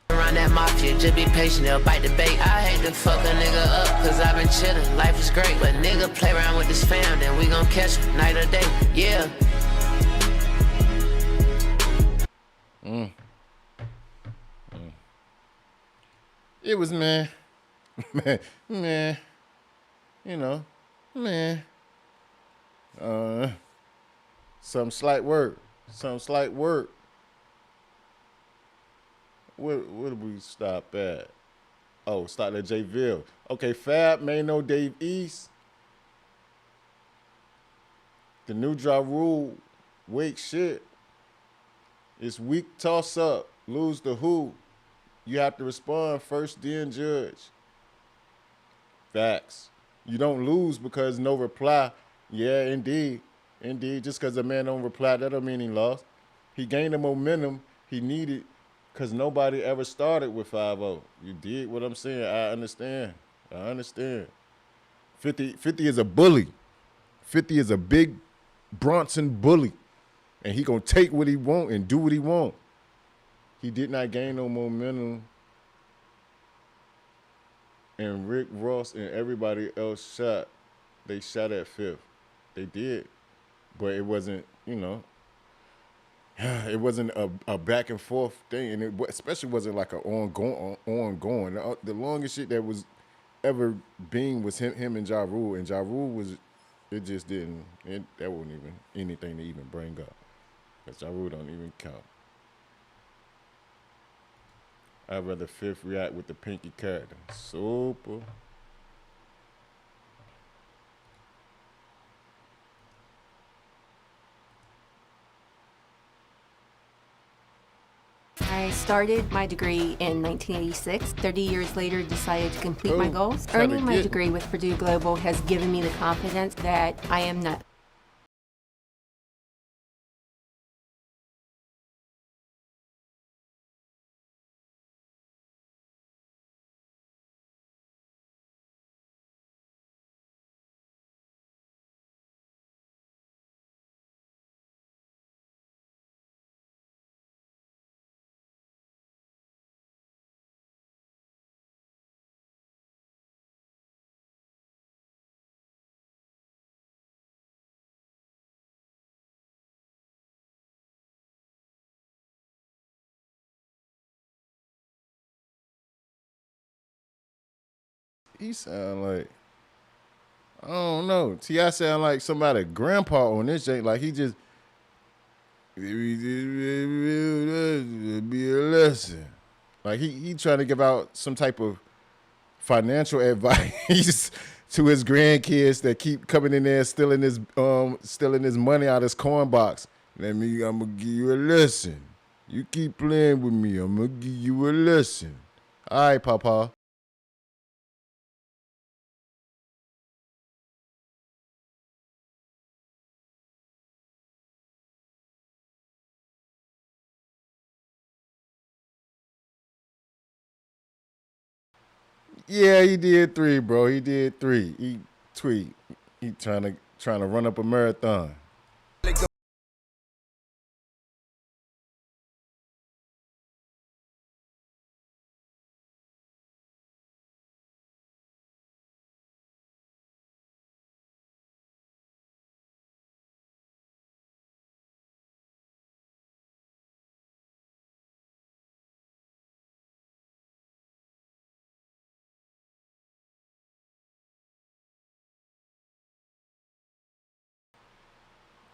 Around that mafia, just be patient, they'll bite the bait. I hate to fuck a nigga up, cause I've been chillin', life is great. But nigga play around with this fam, then we gon' catch him night or day, yeah. It was man, you know, some slight word. Where did we stop at? Oh, stop at J-Ville. Okay, Fab, Mano, Dave East. The new Ja Rule, wake shit. It's weak toss up, lose the who. You have to respond first, then judge. Facts. You don't lose because no reply. Yeah, indeed. Indeed. Just because a man don't reply, that don't mean he lost. He gained the momentum he needed because nobody ever started with 5-0. You did what I'm saying. I understand. 50 is a bully. 50 is a big Bronson bully. And he going to take what he want and do what he want. He did not gain no momentum. And Rick Ross and everybody else shot. They shot at 5th. They did. But it wasn't, you know, it wasn't a back and forth thing. And it especially wasn't like an ongoing. The longest shit that was ever being was him and Ja Rule. And Ja Rule was, it just didn't, that wasn't even anything to even bring up. Because Ja Rule don't even count. I'd rather 5th react with the pinky character. Super. I started my degree in 1986. 30 years later, decided to complete my goals. Earning my degree with Purdue Global has given me the confidence that I am not. He sound like, I don't know. T.I. sound like somebody grandpa on this jank. Like he just, be a lesson. Like he trying to give out some type of financial advice to his grandkids that keep coming in there stealing his money out of his coin box. I'm gonna give you a lesson. You keep playing with me, I'm gonna give you a lesson. All right, Papa. Yeah, he did 3, bro. He did 3. He tweet. He trying to run up a marathon.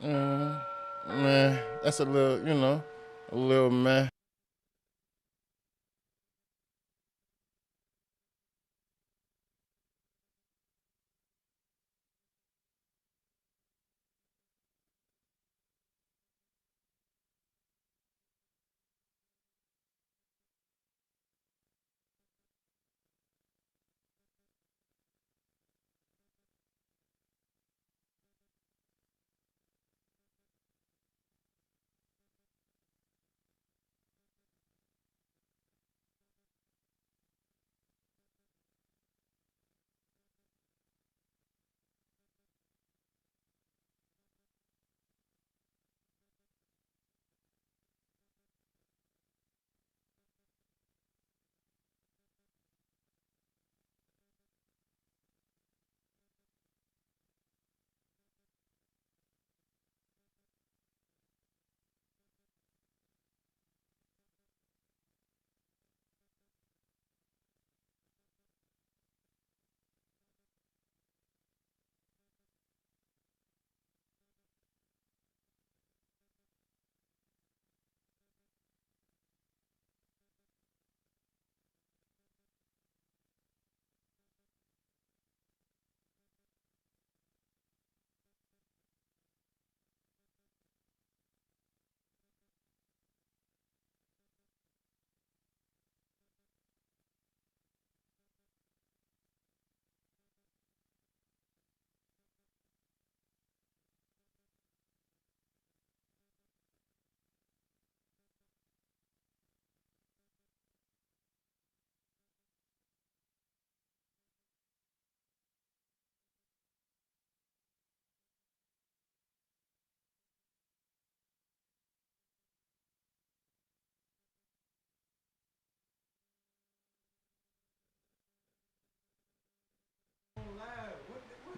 Man, that's a little, a little man.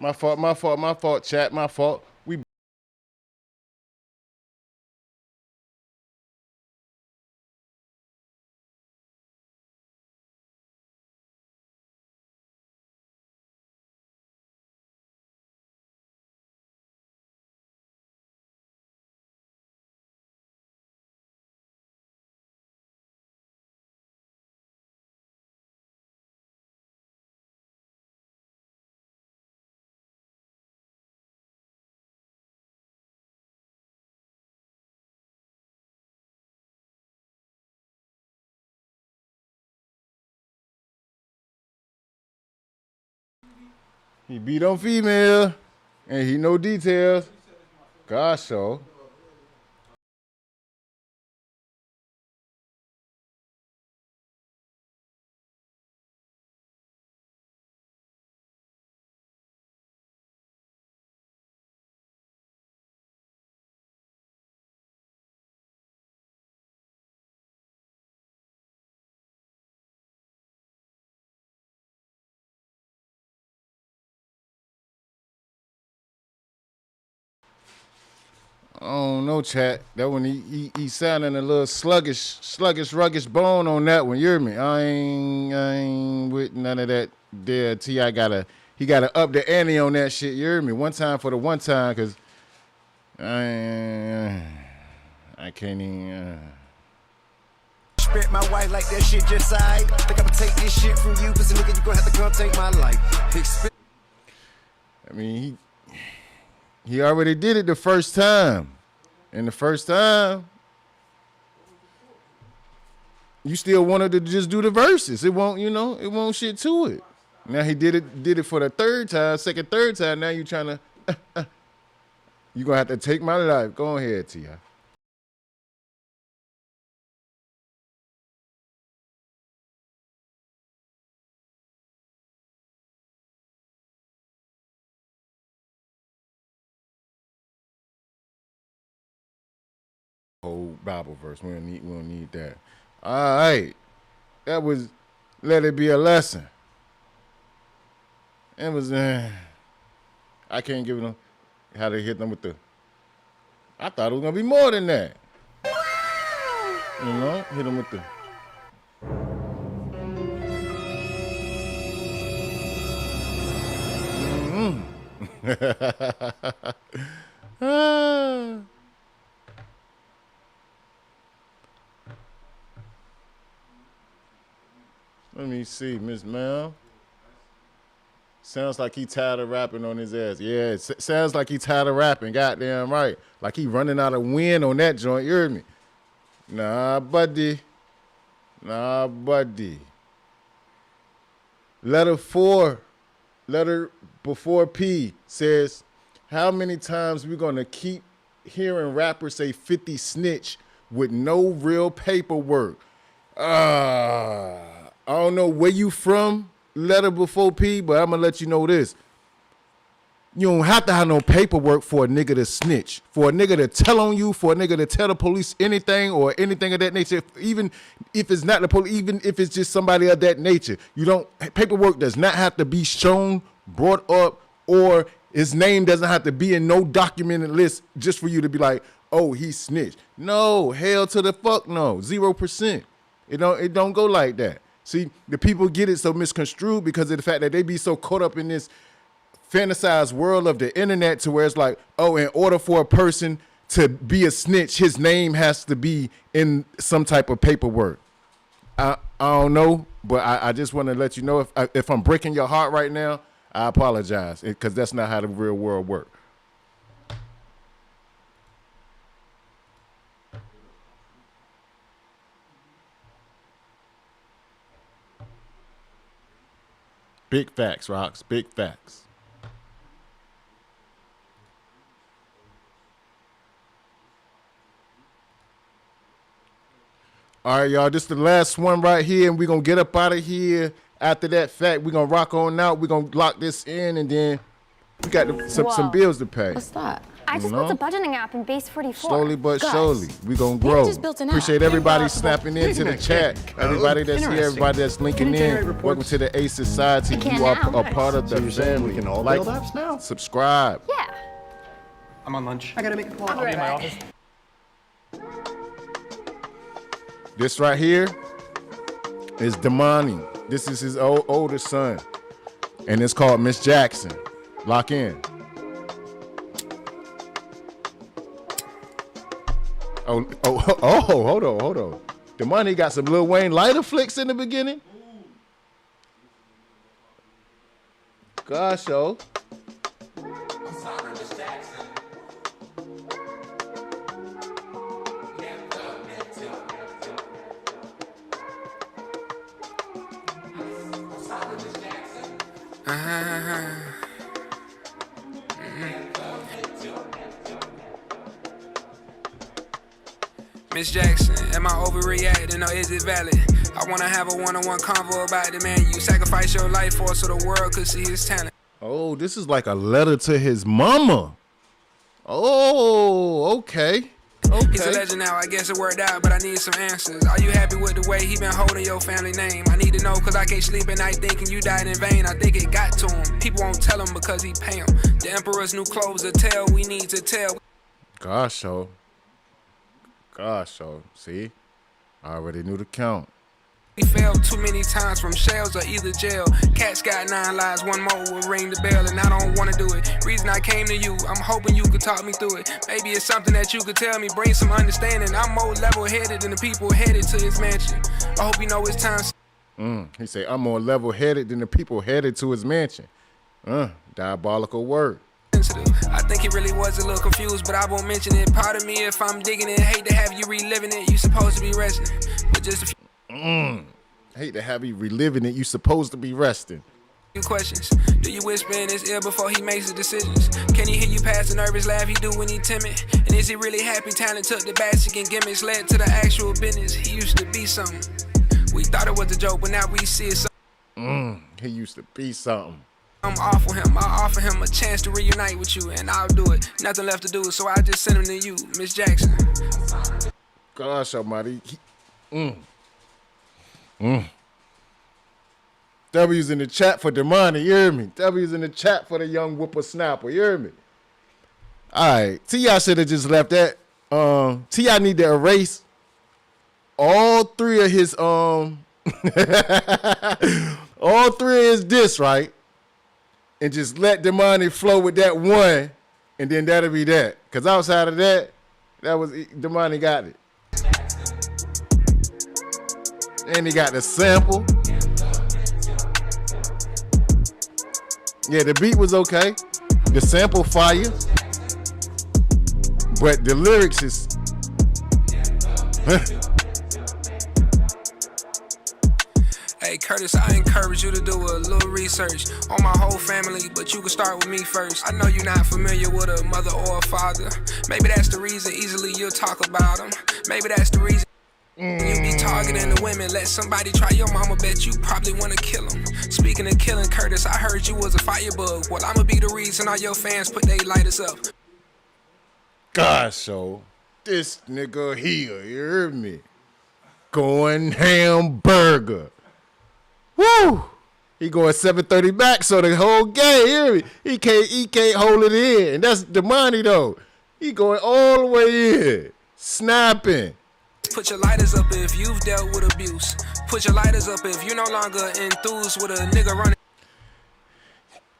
My fault, chat, my fault. We He beat on female, and he know details. Gosh, so. Oh no, chat. That one he sounding a little sluggish, ruggish bone on that one. You hear me? I ain't with none of that. There, T.I. he gotta up the ante on that shit. You hear me? One time for the one time, cause I can't even. Respect my wife like that shit just I think I'ma take this shit from you, pussy nigga, you gonna have to come take my life. I mean, he already did it the first time. And the first time, you still wanted to just do the verses. It won't, you know, it won't shit to it. Now he did it for the third time. Now you trying to, you gonna have to take my life. Go ahead, T.I. Whole Bible verse. We don't need that. All right. That was Let It Be a Lesson. It was I can't give them how to hit them with the. I thought it was gonna be more than that. You know, hit them with the. Let me see, Miss Mel. Sounds like he tired of rapping on his ass. Yeah, it sounds like he tired of rapping. Goddamn right. Like he running out of wind on that joint. You heard me? Nah, buddy. Letter before P says, how many times we gonna keep hearing rappers say 50 snitch with no real paperwork? I don't know where you from, letter before P, but I'm gonna let you know this. You don't have to have no paperwork for a nigga to snitch, for a nigga to tell on you, for a nigga to tell the police anything or anything of that nature. Even if it's not the police, even if it's just somebody of that nature, paperwork does not have to be shown, brought up, or his name doesn't have to be in no documented list just for you to be like, oh, he snitched. No, hell to the fuck no, 0%. It don't go like that. See, the people get it so misconstrued because of the fact that they be so caught up in this fantasized world of the internet to where it's like, oh, in order for a person to be a snitch, his name has to be in some type of paperwork. I don't know, but I just want to let you know if I'm breaking your heart right now, I apologize because that's not how the real world works. Big facts, Rocks. Big facts. All right, y'all. This is the last one right here, and we're going to get up out of here. After that fact, we're going to rock on out. We're going to lock this in, and then we got some bills to pay. What's that? I just built a budgeting app in Base 44. Slowly but surely, we're going to grow. Appreciate everybody snapping into the chat. Everybody that's here, everybody that's linking in. Welcome to the A Society. You are a part of the family. We can all like, build apps now? Subscribe. Yeah. I'm on lunch. I gotta make a call. I'll be in my office. This right here is Domani. This is his older son. And it's called Miss Jackson. Lock in. Oh, hold on. Domani got some Lil Wayne lighter flicks in the beginning. Gosh, yo. Miss Jackson, am I overreacting or is it valid? I wanna have a one-on-one convo about the man you sacrifice your life for so the world could see his talent. Oh, this is like a letter to his mama. Oh, okay. He's a legend now, I guess it worked out, but I need some answers. Are you happy with the way he been holding your family name? I need to know, cause I can't sleep at night thinking you died in vain. I think it got to him. People won't tell him because he pay him. The emperor's new clothes to tell, we need to tell. Gosh, so. See? I already knew the count. We failed too many times from shells or either jail. Cats got 9 lives, one more will ring the bell, and I don't wanna do it. Reason I came to you, I'm hoping you could talk me through it. Maybe it's something that you could tell me, bring some understanding. I'm more level-headed than the people headed to his mansion. I hope you know it's time. He say, I'm more level-headed than the people headed to his mansion. Diabolical word. I think he really was a little confused, but I won't mention it. Pardon me if I'm digging it. Hate to have you reliving it. You supposed to be resting, but just a few. Hate to have you reliving it. You supposed to be resting. Questions. Do you whisper in his ear before he makes the decisions? Can he hear you past the nervous laugh he do when he timid? And is he really happy? Talent took the basic and gimmicks led to the actual business. He used to be something. We thought it was a joke, but now we see it. He used to be something. I'm off with him. I offer him a chance to reunite with you, and I'll do it. Nothing left to do, so I just send him to you, Miss Jackson. Gosh almighty. W's in the chat for Domani, you hear me? W's in the chat for the young whippersnapper, you hear me? All right, T.I. should have just left that. T.I. need to erase all 3 of his, all 3 of his diss, right? And just let Domani flow with that one, and then that'll be that. Because outside of that, Domani got it. And he got the sample. Yeah, the beat was okay. The sample fire. But the lyrics is... Hey Curtis, I encourage you to do a little research on my whole family, but you can start with me first. I know you're not familiar with a mother or a father. Maybe that's the reason easily you'll talk about them. Maybe that's the reason you be targeting the women. Let somebody try your mama, bet you probably want to kill them. Speaking of killing, Curtis, I heard you was a firebug. Well, I'ma be the reason all your fans put their lighters up. Gosh, so this nigga here, you heard me? Going hamburger. Woo! He going 730 back, so the whole game, you hear me? He can't hold it in. And that's Domani though. He going all the way in. Snapping. Put your lighters up if you've dealt with abuse. Put your lighters up if you're no longer enthused with a nigga running.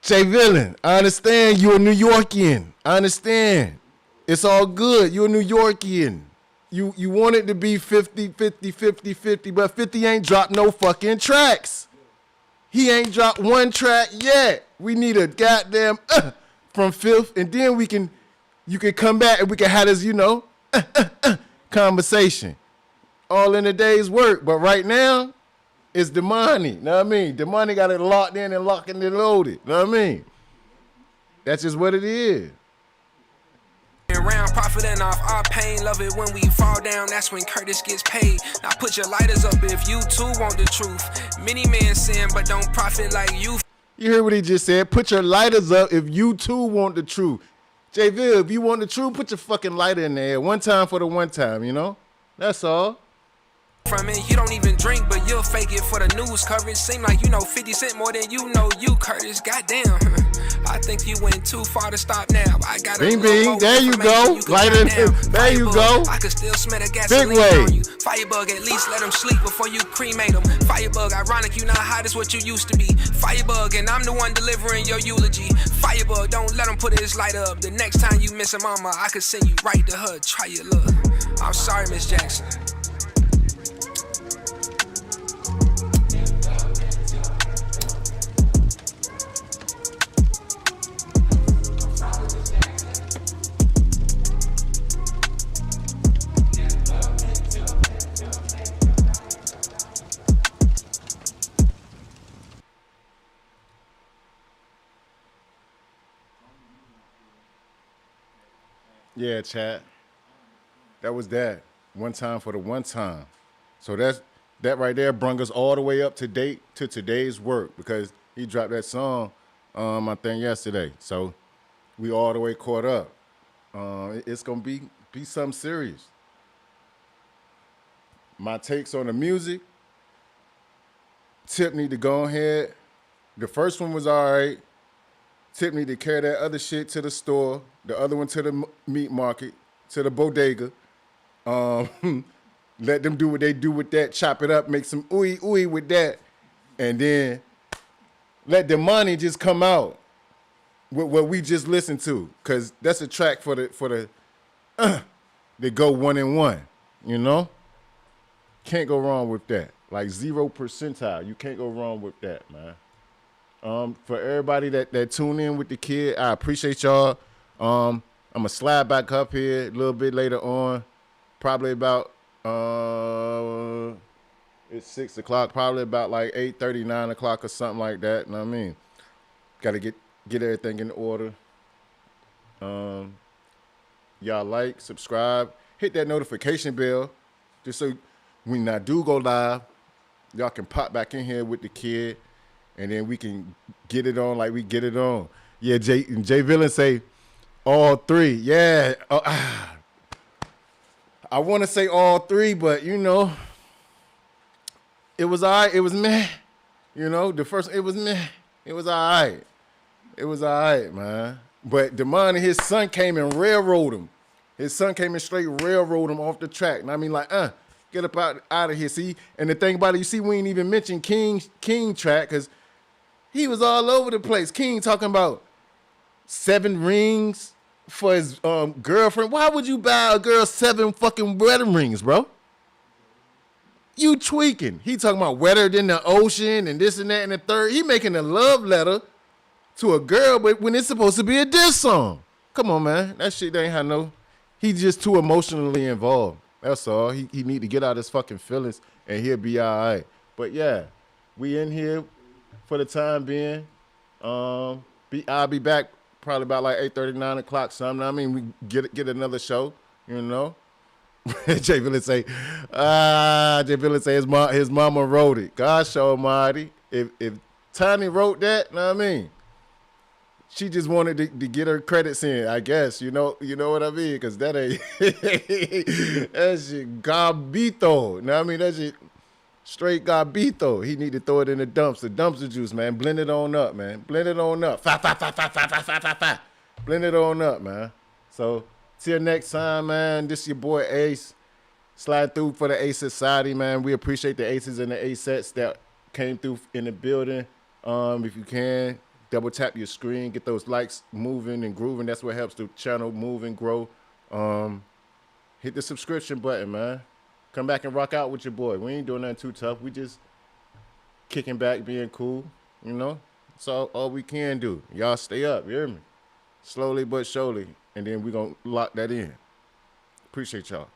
Jay Villain, I understand you're a New Yorkian. I understand. It's all good. You're a New Yorkian. You want it to be 50, 50, 50, 50, but 50 ain't dropped no fucking tracks. He ain't dropped one track yet. We need a goddamn from Fifth, and then you can come back and we can have this, conversation. All in a day's work, but right now, it's Domani. Know what I mean? Domani got it locked in and locked and loaded. Know what I mean? That's just what it is. Around profiting off our pain, love it when we fall down, that's when Curtis gets paid. Now put your lighters up if you too want the truth. Many men sin but don't profit like you. You heard what he just said. Put your lighters up if you too want the truth. JV, if you want the truth, put your fucking lighter in there. One time for the one time, That's all. From it, you don't even drink, but you'll fake it for the news coverage. Seem like you know 50 Cent more than you know you, Curtis. Goddamn. I think you went too far to stop now. I got Bing, bing. There you go. Lighter. There you go. I can still smell the gasoline on you. Firebug, at least let them sleep before you cremate them. Firebug, ironic, you not hot as what you used to be. Firebug, and I'm the one delivering your eulogy. Firebug, don't let them put his light up. The next time you miss a mama, I could send you right to her. Try your luck. I'm sorry, Miss Jackson. Yeah, chat. That was that. One time for the one time. So that right there brung us all the way up to date to today's work because he dropped that song, I think yesterday. So we all the way caught up. It's gonna be something serious. My takes on the music. Tip need to go ahead. The first one was all right. Tip need to carry that other shit to the store, the other one to the meat market, to the bodega. Let them do what they do with that. Chop it up, make some ooey ooey with that, and then let Domani just come out with what we just listened to, cause that's a track for the they go 1 and 1. You know, can't go wrong with that. Like 0 percentile, you can't go wrong with that, man. For everybody that tune in with the kid, I appreciate y'all. I'm gonna slide back up here a little bit later on, probably about it's 6 o'clock, probably about like 8:30, 9 o'clock or something like that. You know what I mean? Gotta get everything in order. Y'all like, subscribe, hit that notification bell, just so when I do go live, y'all can pop back in here with the kid, and then we can get it on like we get it on. Yeah, Jay Villain say all 3. Yeah, I want to say all 3, but you know, it was all right. It was meh. You know, the first, it was meh. It was all right. It was all right, man. But Domani, his son came and railroaded him. His son came and straight railroaded him off the track. And I mean, like, get up out of here. See, and the thing about it, you see, we ain't even mentioned King track, because he was all over the place. King talking about 7 rings for his girlfriend. Why would you buy a girl 7 fucking wedding rings, bro? You tweaking. He talking about wetter than the ocean and this and that and the third. He making a love letter to a girl, but when it's supposed to be a diss song. Come on, man. That shit ain't had no. He just too emotionally involved. That's all. He need to get out his fucking feelings, and he'll be all right. But yeah, we in here for the time being. I'll be back probably about like 8:30, 9 o'clock something. I mean, we get another show, you know. Jay Villain say his mama wrote it. Gosh almighty. If Tiny wrote that, know what I mean? She just wanted to get her credits in, I guess. You know what I mean? Because that ain't that shit garbito. Know what I mean? That shit straight garbito. He need to throw it in the dumpster juice, man. Blend it on up, man. Blend it on up. Fa. Blend it on up, man. So till next time, man. This is your boy Ace. Slide through for the Ace Society, man. We appreciate the Aces and the A-sets that came through in the building. If you can, double tap your screen, get those likes moving and grooving. That's what helps the channel move and grow. Hit the subscription button, man. Come back and rock out with your boy. We ain't doing nothing too tough. We just kicking back, being cool, you know? That's all we can do. Y'all stay up, you hear me? Slowly but surely. And then we gonna lock that in. Appreciate y'all.